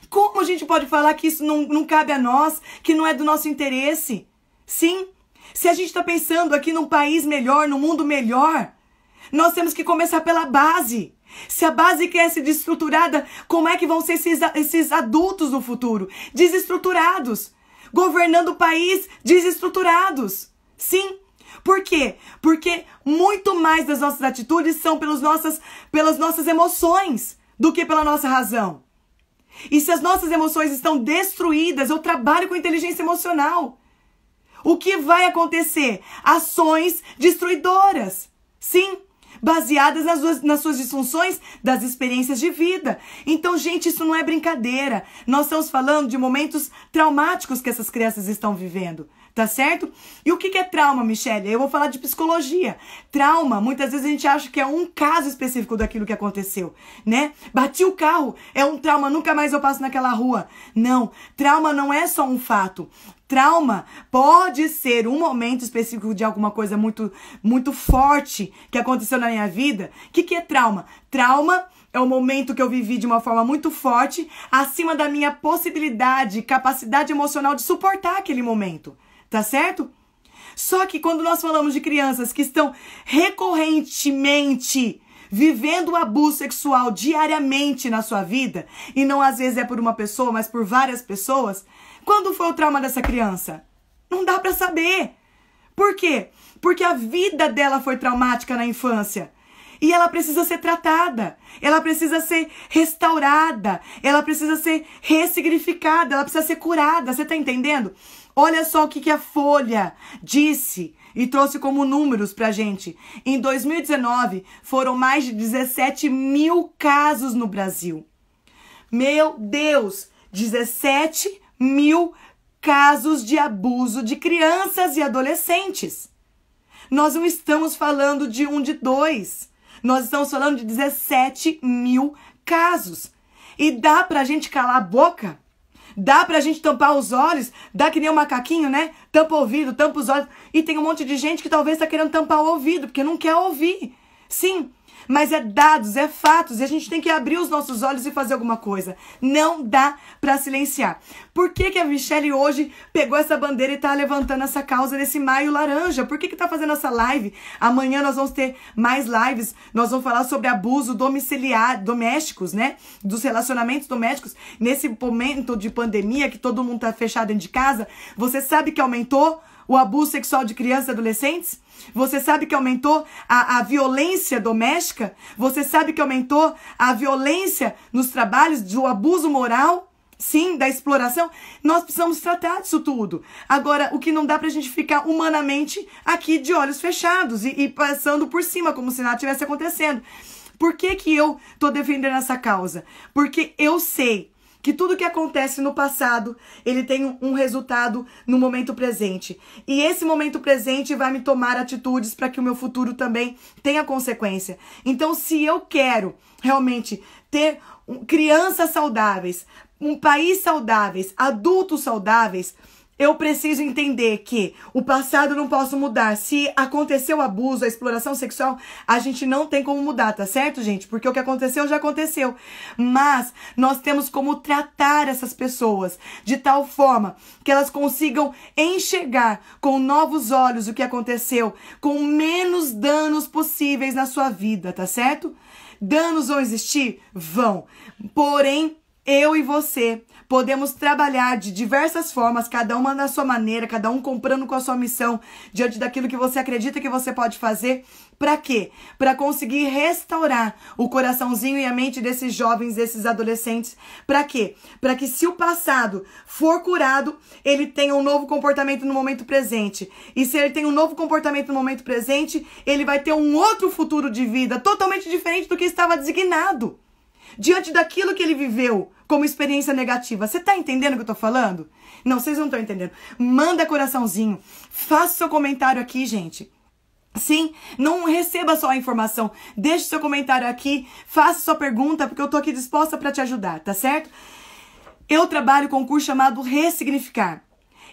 Como a gente pode falar que isso não cabe a nós, que não é do nosso interesse? Sim, se a gente está pensando aqui num país melhor, num mundo melhor, nós temos que começar pela base. Se a base quer ser desestruturada, como é que vão ser esses adultos no futuro? Desestruturados. Governando o país desestruturados. Sim. Por quê? Porque muito mais das nossas atitudes são pelas nossas emoções do que pela nossa razão. E se as nossas emoções estão destruídas, eu trabalho com inteligência emocional. O que vai acontecer? Ações destruidoras. Sim. Baseadas nas suas disfunções das experiências de vida. Então, gente, isso não é brincadeira. Nós estamos falando de momentos traumáticos que essas crianças estão vivendo, tá certo? E o que é trauma, Michele? Eu vou falar de psicologia. Trauma, muitas vezes a gente acha que é um caso específico daquilo que aconteceu, né? Bati o carro, é um trauma, nunca mais eu passo naquela rua. Não, trauma não é só um fato. Trauma pode ser um momento específico de alguma coisa muito, muito forte que aconteceu na minha vida. O que é trauma? Trauma é um momento que eu vivi de uma forma muito forte, acima da minha possibilidade, capacidade emocional de suportar aquele momento. Tá certo? Só que quando nós falamos de crianças que estão recorrentemente vivendo o abuso sexual diariamente na sua vida, e não às vezes é por uma pessoa, mas por várias pessoas, quando foi o trauma dessa criança? Não dá pra saber. Por quê? Porque a vida dela foi traumática na infância. E ela precisa ser tratada. Ela precisa ser restaurada. Ela precisa ser ressignificada. Ela precisa ser curada. Você tá entendendo? Olha só o que a Folha disse e trouxe como números pra gente. Em 2019, foram mais de 17 mil casos no Brasil. Meu Deus! 17 mil casos de abuso de crianças e adolescentes. Nós não estamos falando de um, de dois. Nós estamos falando de 17 mil casos. E dá pra gente calar a boca? Dá pra gente tampar os olhos? Dá que nem um macaquinho, né? Tampa o ouvido, tampa os olhos. E tem um monte de gente que talvez tá querendo tampar o ouvido, porque não quer ouvir. Sim, mas é dados, é fatos, e a gente tem que abrir os nossos olhos e fazer alguma coisa. Não dá pra silenciar. Por que a Michelle hoje pegou essa bandeira e tá levantando essa causa desse Maio Laranja? Por que tá fazendo essa live? Amanhã nós vamos ter mais lives, nós vamos falar sobre abuso domiciliar, domésticos, né? Dos relacionamentos domésticos. Nesse momento de pandemia, que todo mundo tá fechado dentro de casa, você sabe que aumentou o abuso sexual de crianças e adolescentes? Você sabe que aumentou a violência doméstica? Você sabe que aumentou a violência nos trabalhos, do abuso moral? Sim, da exploração? Nós precisamos tratar disso tudo. Agora, o que não dá pra gente ficar humanamente aqui de olhos fechados e passando por cima, como se nada tivesse acontecendo. Por que eu tô defendendo essa causa? Porque eu sei que tudo que acontece no passado, ele tem um resultado no momento presente. E esse momento presente vai me tomar atitudes para que o meu futuro também tenha consequência. Então, se eu quero realmente ter crianças saudáveis, um país saudáveis, adultos saudáveis, eu preciso entender que o passado eu não posso mudar. Se aconteceu o abuso, a exploração sexual, a gente não tem como mudar, tá certo, gente? Porque o que aconteceu já aconteceu. Mas nós temos como tratar essas pessoas de tal forma que elas consigam enxergar com novos olhos o que aconteceu, com menos danos possíveis na sua vida, tá certo? Danos vão existir? Vão. Porém, eu e você podemos trabalhar de diversas formas, cada uma na sua maneira, cada um comprando com a sua missão, diante daquilo que você acredita que você pode fazer. Para quê? Para conseguir restaurar o coraçãozinho e a mente desses jovens, desses adolescentes. Para quê? Para que se o passado for curado, ele tenha um novo comportamento no momento presente. E se ele tem um novo comportamento no momento presente, ele vai ter um outro futuro de vida totalmente diferente do que estava designado, diante daquilo que ele viveu como experiência negativa. Você tá entendendo o que eu tô falando? Não, vocês não estão entendendo. Manda coraçãozinho. Faça seu comentário aqui, gente. Sim, não receba só a informação. Deixe seu comentário aqui. Faça sua pergunta, porque eu tô aqui disposta para te ajudar, tá certo? Eu trabalho com um curso chamado Ressignificar.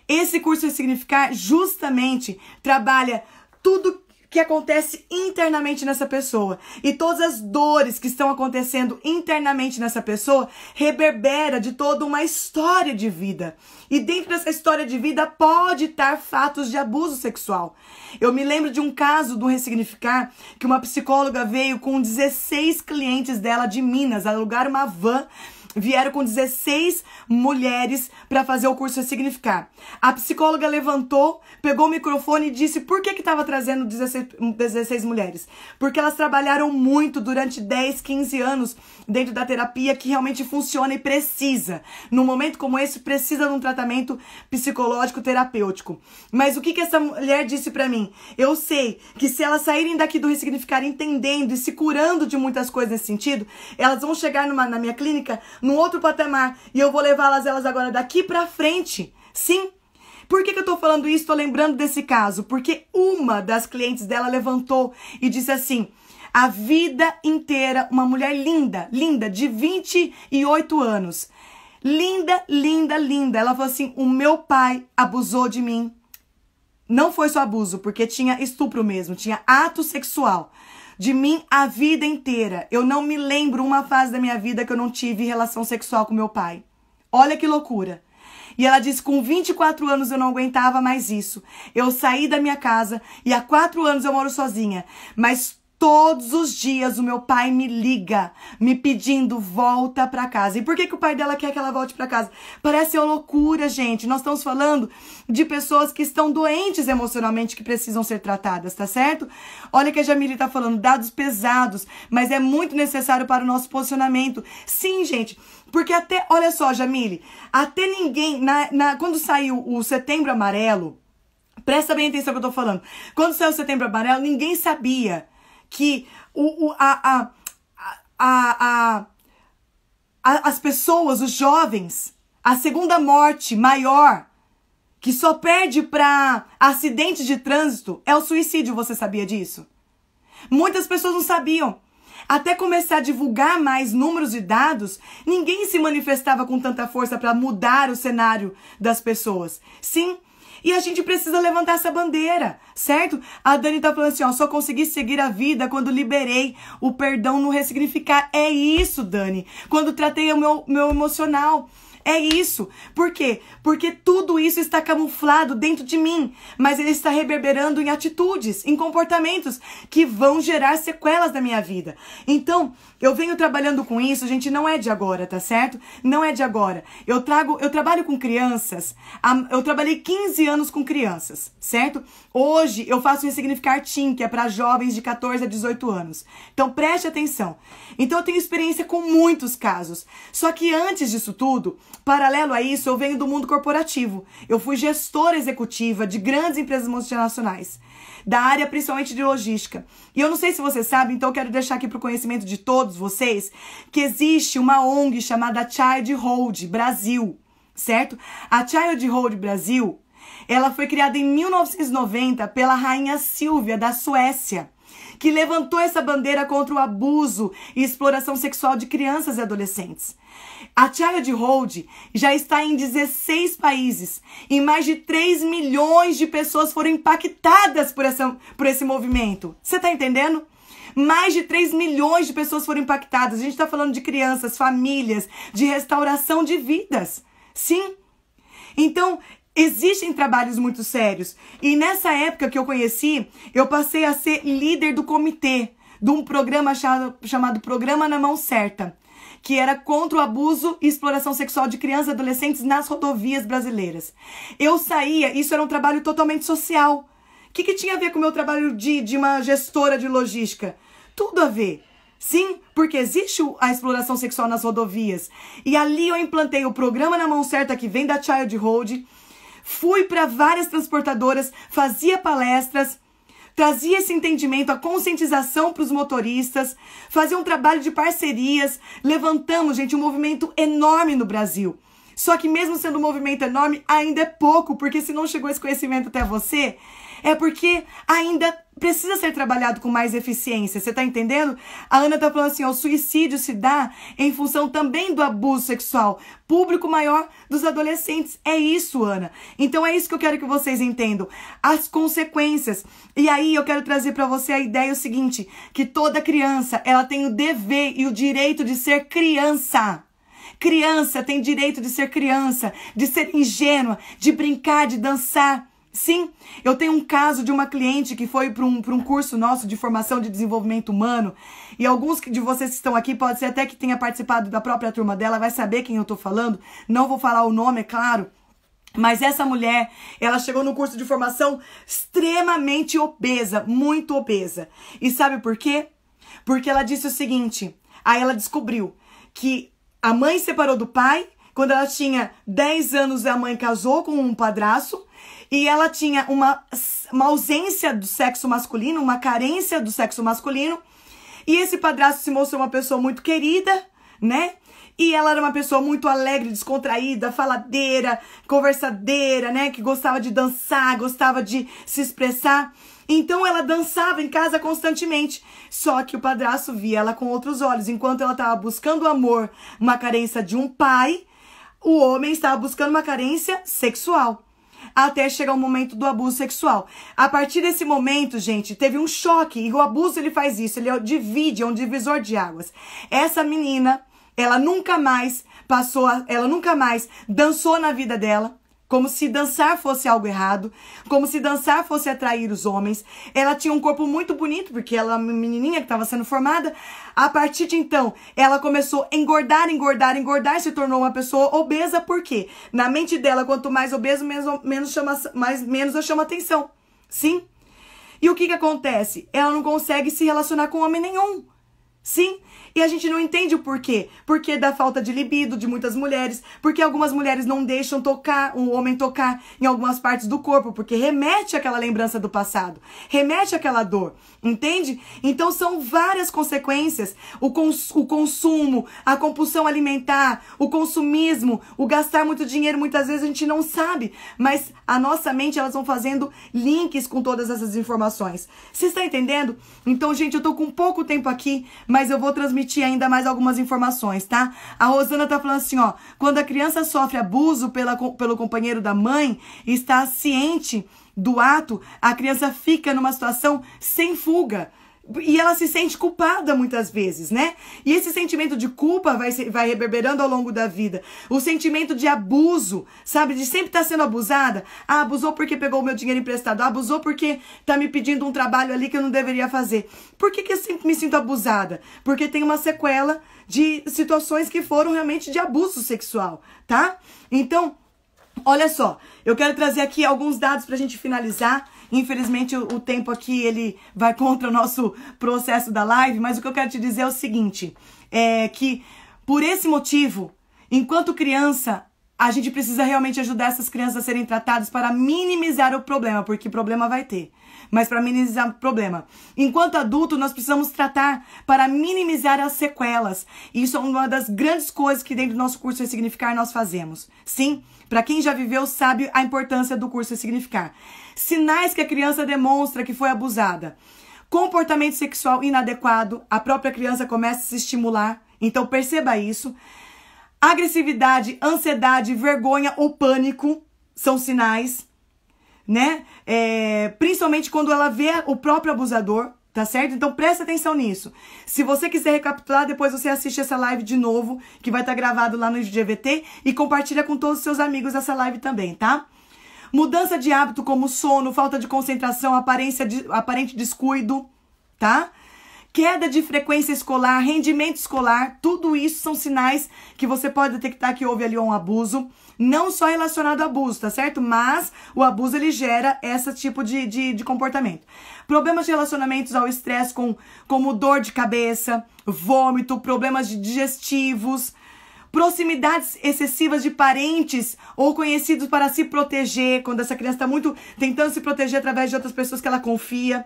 Esse curso Ressignificar justamente trabalha tudo que acontece internamente nessa pessoa. E todas as dores que estão acontecendo internamente nessa pessoa reverbera de toda uma história de vida. E dentro dessa história de vida pode estar fatos de abuso sexual. Eu me lembro de um caso do Ressignificar, que uma psicóloga veio com 16 clientes dela de Minas, alugaram uma van. Vieram com 16 mulheres para fazer o curso Ressignificar. A psicóloga levantou, pegou o microfone e disse por que estava trazendo 16 mulheres. Porque elas trabalharam muito durante 10, 15 anos dentro da terapia, que realmente funciona e precisa. Num momento como esse, precisa de um tratamento psicológico terapêutico. Mas o que essa mulher disse para mim? Eu sei que se elas saírem daqui do Ressignificar entendendo e se curando de muitas coisas nesse sentido, elas vão chegar na minha clínica num outro patamar, e eu vou levá-las agora daqui pra frente. Sim. Por que eu tô falando isso? Tô lembrando desse caso, porque uma das clientes dela levantou e disse assim: a vida inteira, uma mulher linda, linda, de 28 anos. Linda, linda, linda. Ela falou assim: o meu pai abusou de mim. Não foi só abuso, porque tinha estupro mesmo, tinha ato sexual de mim a vida inteira. Eu não me lembro uma fase da minha vida que eu não tive relação sexual com meu pai. Olha que loucura. E ela disse, com 24 anos eu não aguentava mais isso. Eu saí da minha casa e há 4 anos eu moro sozinha. Mas todos os dias o meu pai me liga, me pedindo volta pra casa. E por que o pai dela quer que ela volte pra casa? Parece uma loucura, gente. Nós estamos falando de pessoas que estão doentes emocionalmente, que precisam ser tratadas, tá certo? Olha que a Jamile tá falando, dados pesados, mas é muito necessário para o nosso posicionamento. Sim, gente, porque até, olha só, Jamile, até ninguém, quando saiu o Setembro Amarelo, presta bem atenção no que eu tô falando. Quando saiu o Setembro Amarelo, ninguém sabia que as pessoas, os jovens, a segunda morte maior, que só perde para acidentes de trânsito, é o suicídio. Você sabia disso? Muitas pessoas não sabiam. Até começar a divulgar mais números e dados, ninguém se manifestava com tanta força para mudar o cenário das pessoas. Sim. E a gente precisa levantar essa bandeira, certo? A Dani tá falando assim, ó, só consegui seguir a vida quando liberei o perdão no ressignificar. É isso, Dani. Quando tratei o meu emocional. É isso. Por quê? Porque tudo isso está camuflado dentro de mim, mas ele está reverberando em atitudes, em comportamentos que vão gerar sequelas na minha vida. Então, eu venho trabalhando com isso, gente, não é de agora, tá certo? Não é de agora. Eu trabalho com crianças, eu trabalhei 15 anos com crianças, certo? Hoje eu faço Ressignificar Teen, que é para jovens de 14 a 18 anos. Então, preste atenção. Então, eu tenho experiência com muitos casos. Só que antes disso tudo, paralelo a isso, eu venho do mundo corporativo. Eu fui gestora executiva de grandes empresas multinacionais, da área principalmente de logística. E eu não sei se você sabe, então eu quero deixar aqui para o conhecimento de todos vocês, que existe uma ONG chamada Childhood Brasil, certo? A Childhood Brasil, ela foi criada em 1990 pela rainha Silvia, da Suécia, que levantou essa bandeira contra o abuso e exploração sexual de crianças e adolescentes. A Childhood já está em 16 países e mais de 3 milhões de pessoas foram impactadas por esse movimento. Você está entendendo? Mais de 3 milhões de pessoas foram impactadas. A gente está falando de crianças, famílias, de restauração de vidas. Sim. Então, existem trabalhos muito sérios. E nessa época que eu conheci, eu passei a ser líder do comitê de um programa chamado Programa na Mão Certa, que era contra o abuso e exploração sexual de crianças e adolescentes nas rodovias brasileiras. Eu saía, isso era um trabalho totalmente social. O que tinha a ver com o meu trabalho de uma gestora de logística? Tudo a ver. Sim, porque existe a exploração sexual nas rodovias. E ali eu implantei o Programa na Mão Certa, que vem da Childhood. Fui para várias transportadoras, fazia palestras, trazia esse entendimento, a conscientização para os motoristas, fazia um trabalho de parcerias, levantamos, gente, um movimento enorme no Brasil. Só que mesmo sendo um movimento enorme, ainda é pouco, porque se não chegou esse conhecimento até você, é porque ainda precisa ser trabalhado com mais eficiência, você tá entendendo? A Ana tá falando assim, ó, o suicídio se dá em função também do abuso sexual, público maior dos adolescentes. É isso, Ana. Então é isso que eu quero que vocês entendam, as consequências. E aí eu quero trazer para você a ideia o seguinte, que toda criança, ela tem o dever e o direito de ser criança. Criança tem direito de ser criança, de ser ingênua, de brincar, de dançar. Sim, eu tenho um caso de uma cliente que foi para um curso nosso de formação de desenvolvimento humano, e alguns de vocês que estão aqui, pode ser até que tenha participado da própria turma dela, vai saber quem eu tô falando, não vou falar o nome, é claro, mas essa mulher, ela chegou no curso de formação extremamente obesa, muito obesa. E sabe por quê? Porque ela disse o seguinte, aí ela descobriu que a mãe separou do pai, quando ela tinha 10 anos a mãe casou com um padrasto, e ela tinha uma ausência do sexo masculino, uma carência do sexo masculino. E esse padrasto se mostrou uma pessoa muito querida, né? E ela era uma pessoa muito alegre, descontraída, faladeira, conversadeira, né? Que gostava de dançar, gostava de se expressar. Então ela dançava em casa constantemente. Só que o padrasto via ela com outros olhos. Enquanto ela estava buscando amor, uma carência de um pai, o homem estava buscando uma carência sexual. Até chegar o momento do abuso sexual. A partir desse momento, gente, teve um choque. E o abuso, ele faz isso. Ele divide, é um divisor de águas. Essa menina, ela nunca mais dançou na vida dela. Como se dançar fosse algo errado. Como se dançar fosse atrair os homens. Ela tinha um corpo muito bonito, porque ela era uma menininha que estava sendo formada. A partir de então, ela começou a engordar, se tornou uma pessoa obesa. Por quê? Na mente dela, quanto mais obeso, menos eu chamo atenção. Sim? E o que acontece? Ela não consegue se relacionar com homem nenhum. Sim? E a gente não entende o porquê. Porque da falta de libido de muitas mulheres. Porque algumas mulheres não deixam o homem tocar em algumas partes do corpo. Porque remete àquela lembrança do passado. Remete àquela dor. Entende? Então são várias consequências. O consumo, a compulsão alimentar, o consumismo, o gastar muito dinheiro. Muitas vezes a gente não sabe. Mas a nossa mente, elas vão fazendo links com todas essas informações. Você está entendendo? Então, gente, eu tô com pouco tempo aqui. Mas mas eu vou transmitir ainda mais algumas informações, tá? A Rosana tá falando assim, ó, quando a criança sofre abuso pelo companheiro da mãe, está ciente do ato, a criança fica numa situação sem fuga. E ela se sente culpada muitas vezes, né? E esse sentimento de culpa vai reverberando ao longo da vida. O sentimento de abuso, sabe? De sempre estar sendo abusada. Ah, abusou porque pegou o meu dinheiro emprestado. Ah, abusou porque tá me pedindo um trabalho ali que eu não deveria fazer. Por que eu sempre me sinto abusada? Porque tem uma sequela de situações que foram realmente de abuso sexual, tá? Então, olha só, eu quero trazer aqui alguns dados pra gente finalizar. Infelizmente o tempo aqui ele vai contra o nosso processo da live, mas o que eu quero te dizer é o seguinte, é que por esse motivo, enquanto criança, a gente precisa realmente ajudar essas crianças a serem tratadas para minimizar o problema, porque problema vai ter, mas para minimizar o problema. Enquanto adulto, nós precisamos tratar para minimizar as sequelas. Isso é uma das grandes coisas que dentro do nosso curso Ressignificar nós fazemos. Sim, para quem já viveu sabe a importância do curso Ressignificar. Sinais que a criança demonstra que foi abusada. Comportamento sexual inadequado, a própria criança começa a se estimular, então perceba isso. Agressividade, ansiedade, vergonha ou pânico são sinais, né? Principalmente quando ela vê o próprio abusador, tá certo? Então presta atenção nisso. Se você quiser recapitular, depois você assiste essa live de novo, que vai estar gravado lá no IGVT, e compartilha com todos os seus amigos essa live também, tá? Mudança de hábito como sono, falta de concentração, aparente descuido, tá? Queda de frequência escolar, rendimento escolar, tudo isso são sinais que você pode detectar que houve ali um abuso, não só relacionado ao abuso, tá certo? Mas o abuso ele gera esse tipo de comportamento. Problemas de relacionamentos ao estresse, como dor de cabeça, vômito, problemas digestivos, proximidades excessivas de parentes ou conhecidos para se proteger, quando essa criança está muito tentando se proteger através de outras pessoas que ela confia.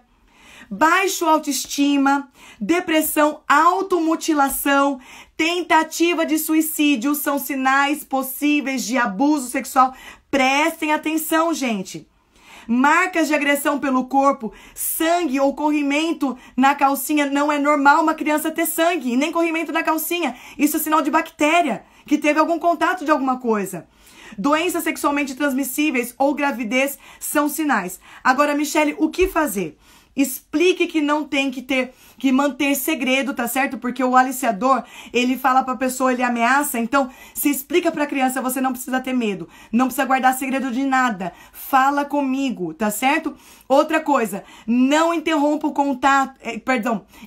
Baixo autoestima, depressão, automutilação, tentativa de suicídio são sinais possíveis de abuso sexual. Prestem atenção, gente. Marcas de agressão pelo corpo, sangue ou corrimento na calcinha. Não é normal uma criança ter sangue e nem corrimento na calcinha. Isso é sinal de bactéria, que teve algum contato de alguma coisa. Doenças sexualmente transmissíveis ou gravidez são sinais. Agora, Michele, o que fazer? Explique que não tem que manter segredo, tá certo? Porque o aliciador, ele fala pra pessoa, ele ameaça. Então, se explica pra criança, você não precisa ter medo. Não precisa guardar segredo de nada. Fala comigo, tá certo? Outra coisa, não interrompa o contato,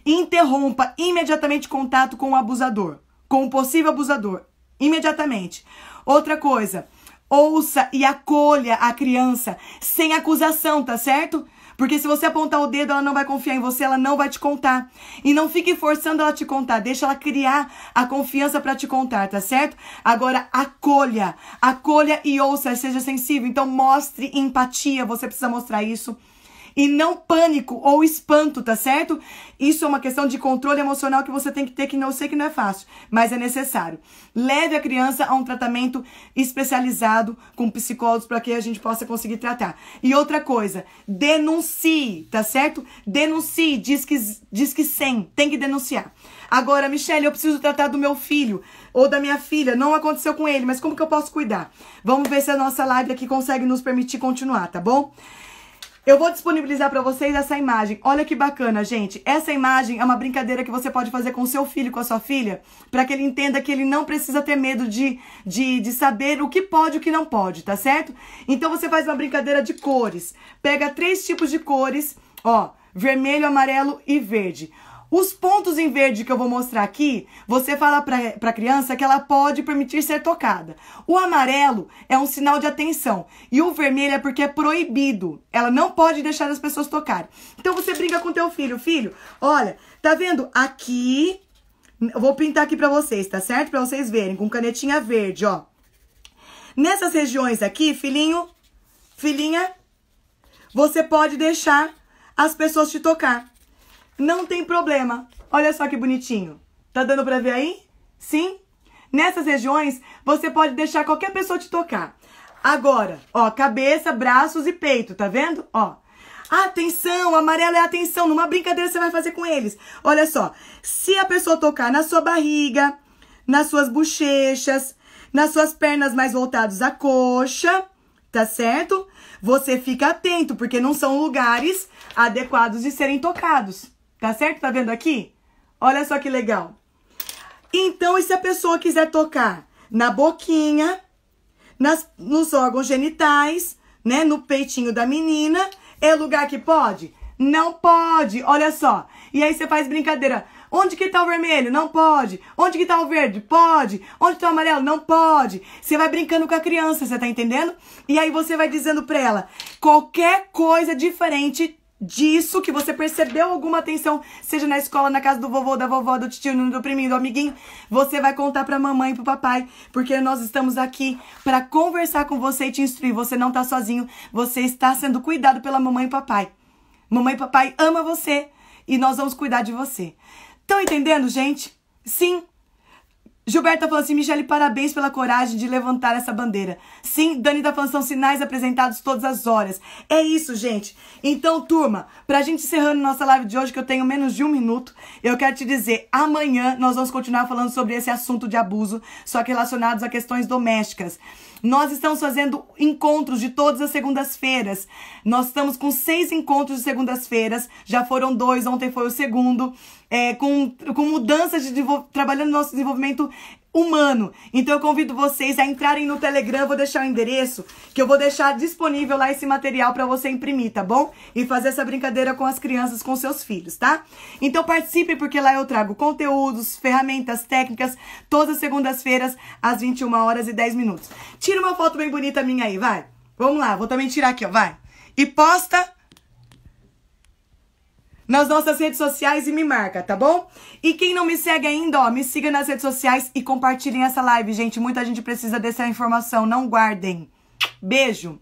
interrompa imediatamente contato com o abusador, com o possível abusador, imediatamente. Outra coisa, ouça e acolha a criança sem acusação, tá certo? Porque se você apontar o dedo, ela não vai confiar em você, ela não vai te contar. E não fique forçando ela a te contar, deixa ela criar a confiança para te contar, tá certo? Agora, acolha e ouça, seja sensível. Então, mostre empatia, você precisa mostrar isso. E não pânico ou espanto, tá certo? Isso é uma questão de controle emocional que você tem que ter, que eu sei que não é fácil, mas é necessário. Leve a criança a um tratamento especializado com psicólogos para que a gente possa conseguir tratar. E outra coisa, denuncie, tá certo? Denuncie, diz que 100, tem que denunciar. Agora, Michele, eu preciso tratar do meu filho ou da minha filha, não aconteceu com ele, mas como que eu posso cuidar? Vamos ver se a nossa live aqui consegue nos permitir continuar, tá bom? Eu vou disponibilizar para vocês essa imagem. Olha que bacana, gente. Essa imagem é uma brincadeira que você pode fazer com o seu filho, com a sua filha, para que ele entenda que ele não precisa ter medo de saber o que pode e o que não pode, tá certo? Então você faz uma brincadeira de cores. Pega 3 tipos de cores, ó, vermelho, amarelo e verde. Os pontos em verde que eu vou mostrar aqui, você fala para a criança que ela pode permitir ser tocada. O amarelo é um sinal de atenção e o vermelho é porque é proibido. Ela não pode deixar as pessoas tocarem. Então você brinca com teu filho. Filho, olha, tá vendo? Aqui, eu vou pintar aqui para vocês, tá certo? Para vocês verem, com canetinha verde, ó. Nessas regiões aqui, filhinho, filhinha, você pode deixar as pessoas te tocar. Não tem problema. Olha só que bonitinho. Tá dando pra ver aí? Sim? Nessas regiões, você pode deixar qualquer pessoa te tocar. Agora, ó, cabeça, braços e peito, tá vendo? Ó. Atenção, amarelo é atenção. Numa brincadeira você vai fazer com eles. Olha só, se a pessoa tocar na sua barriga, nas suas bochechas, nas suas pernas mais voltadas à coxa, tá certo? Você fica atento, porque não são lugares adequados de serem tocados. Tá certo? Tá vendo aqui? Olha só que legal. Então, e se a pessoa quiser tocar na boquinha, nos órgãos genitais, né? No peitinho da menina, é lugar que pode? Não pode. Olha só. E aí você faz brincadeira. Onde que tá o vermelho? Não pode. Onde que tá o verde? Pode. Onde tá o amarelo? Não pode. Você vai brincando com a criança, você tá entendendo? E aí você vai dizendo pra ela qualquer coisa diferente disso que você percebeu alguma atenção, seja na escola, na casa do vovô, da vovó, do tio, do priminho, do amiguinho, você vai contar pra mamãe e pro papai, porque nós estamos aqui pra conversar com você e te instruir. Você não tá sozinho, você está sendo cuidado pela mamãe e papai. Mamãe e papai ama você e nós vamos cuidar de você. Estão entendendo, gente? Sim. Gilberto tá falando assim, Michele, parabéns pela coragem de levantar essa bandeira. Sim, Dani tá falando, são sinais apresentados todas as horas. É isso, gente. Então, turma, pra gente encerrando nossa live de hoje, que eu tenho menos de 1 minuto, eu quero te dizer, amanhã nós vamos continuar falando sobre esse assunto de abuso, só que relacionados a questões domésticas. Nós estamos fazendo encontros de todas as segundas-feiras. Nós estamos com 6 encontros de segundas-feiras. Já foram 2, ontem foi o segundo. Com mudanças trabalhando no nosso desenvolvimento humano. Então eu convido vocês a entrarem no Telegram, eu vou deixar o endereço, que eu vou deixar disponível lá esse material para você imprimir, tá bom? E fazer essa brincadeira com as crianças, com seus filhos, tá? Então participe, porque lá eu trago conteúdos, ferramentas, técnicas, todas as segundas-feiras, às 21h10. Tira uma foto bem bonita minha aí, vai. Vamos lá, vou também tirar aqui, ó, vai. E posta nas nossas redes sociais e me marca, tá bom? E quem não me segue ainda, ó, me siga nas redes sociais e compartilhem essa live, gente. Muita gente precisa dessa informação, não guardem. Beijo!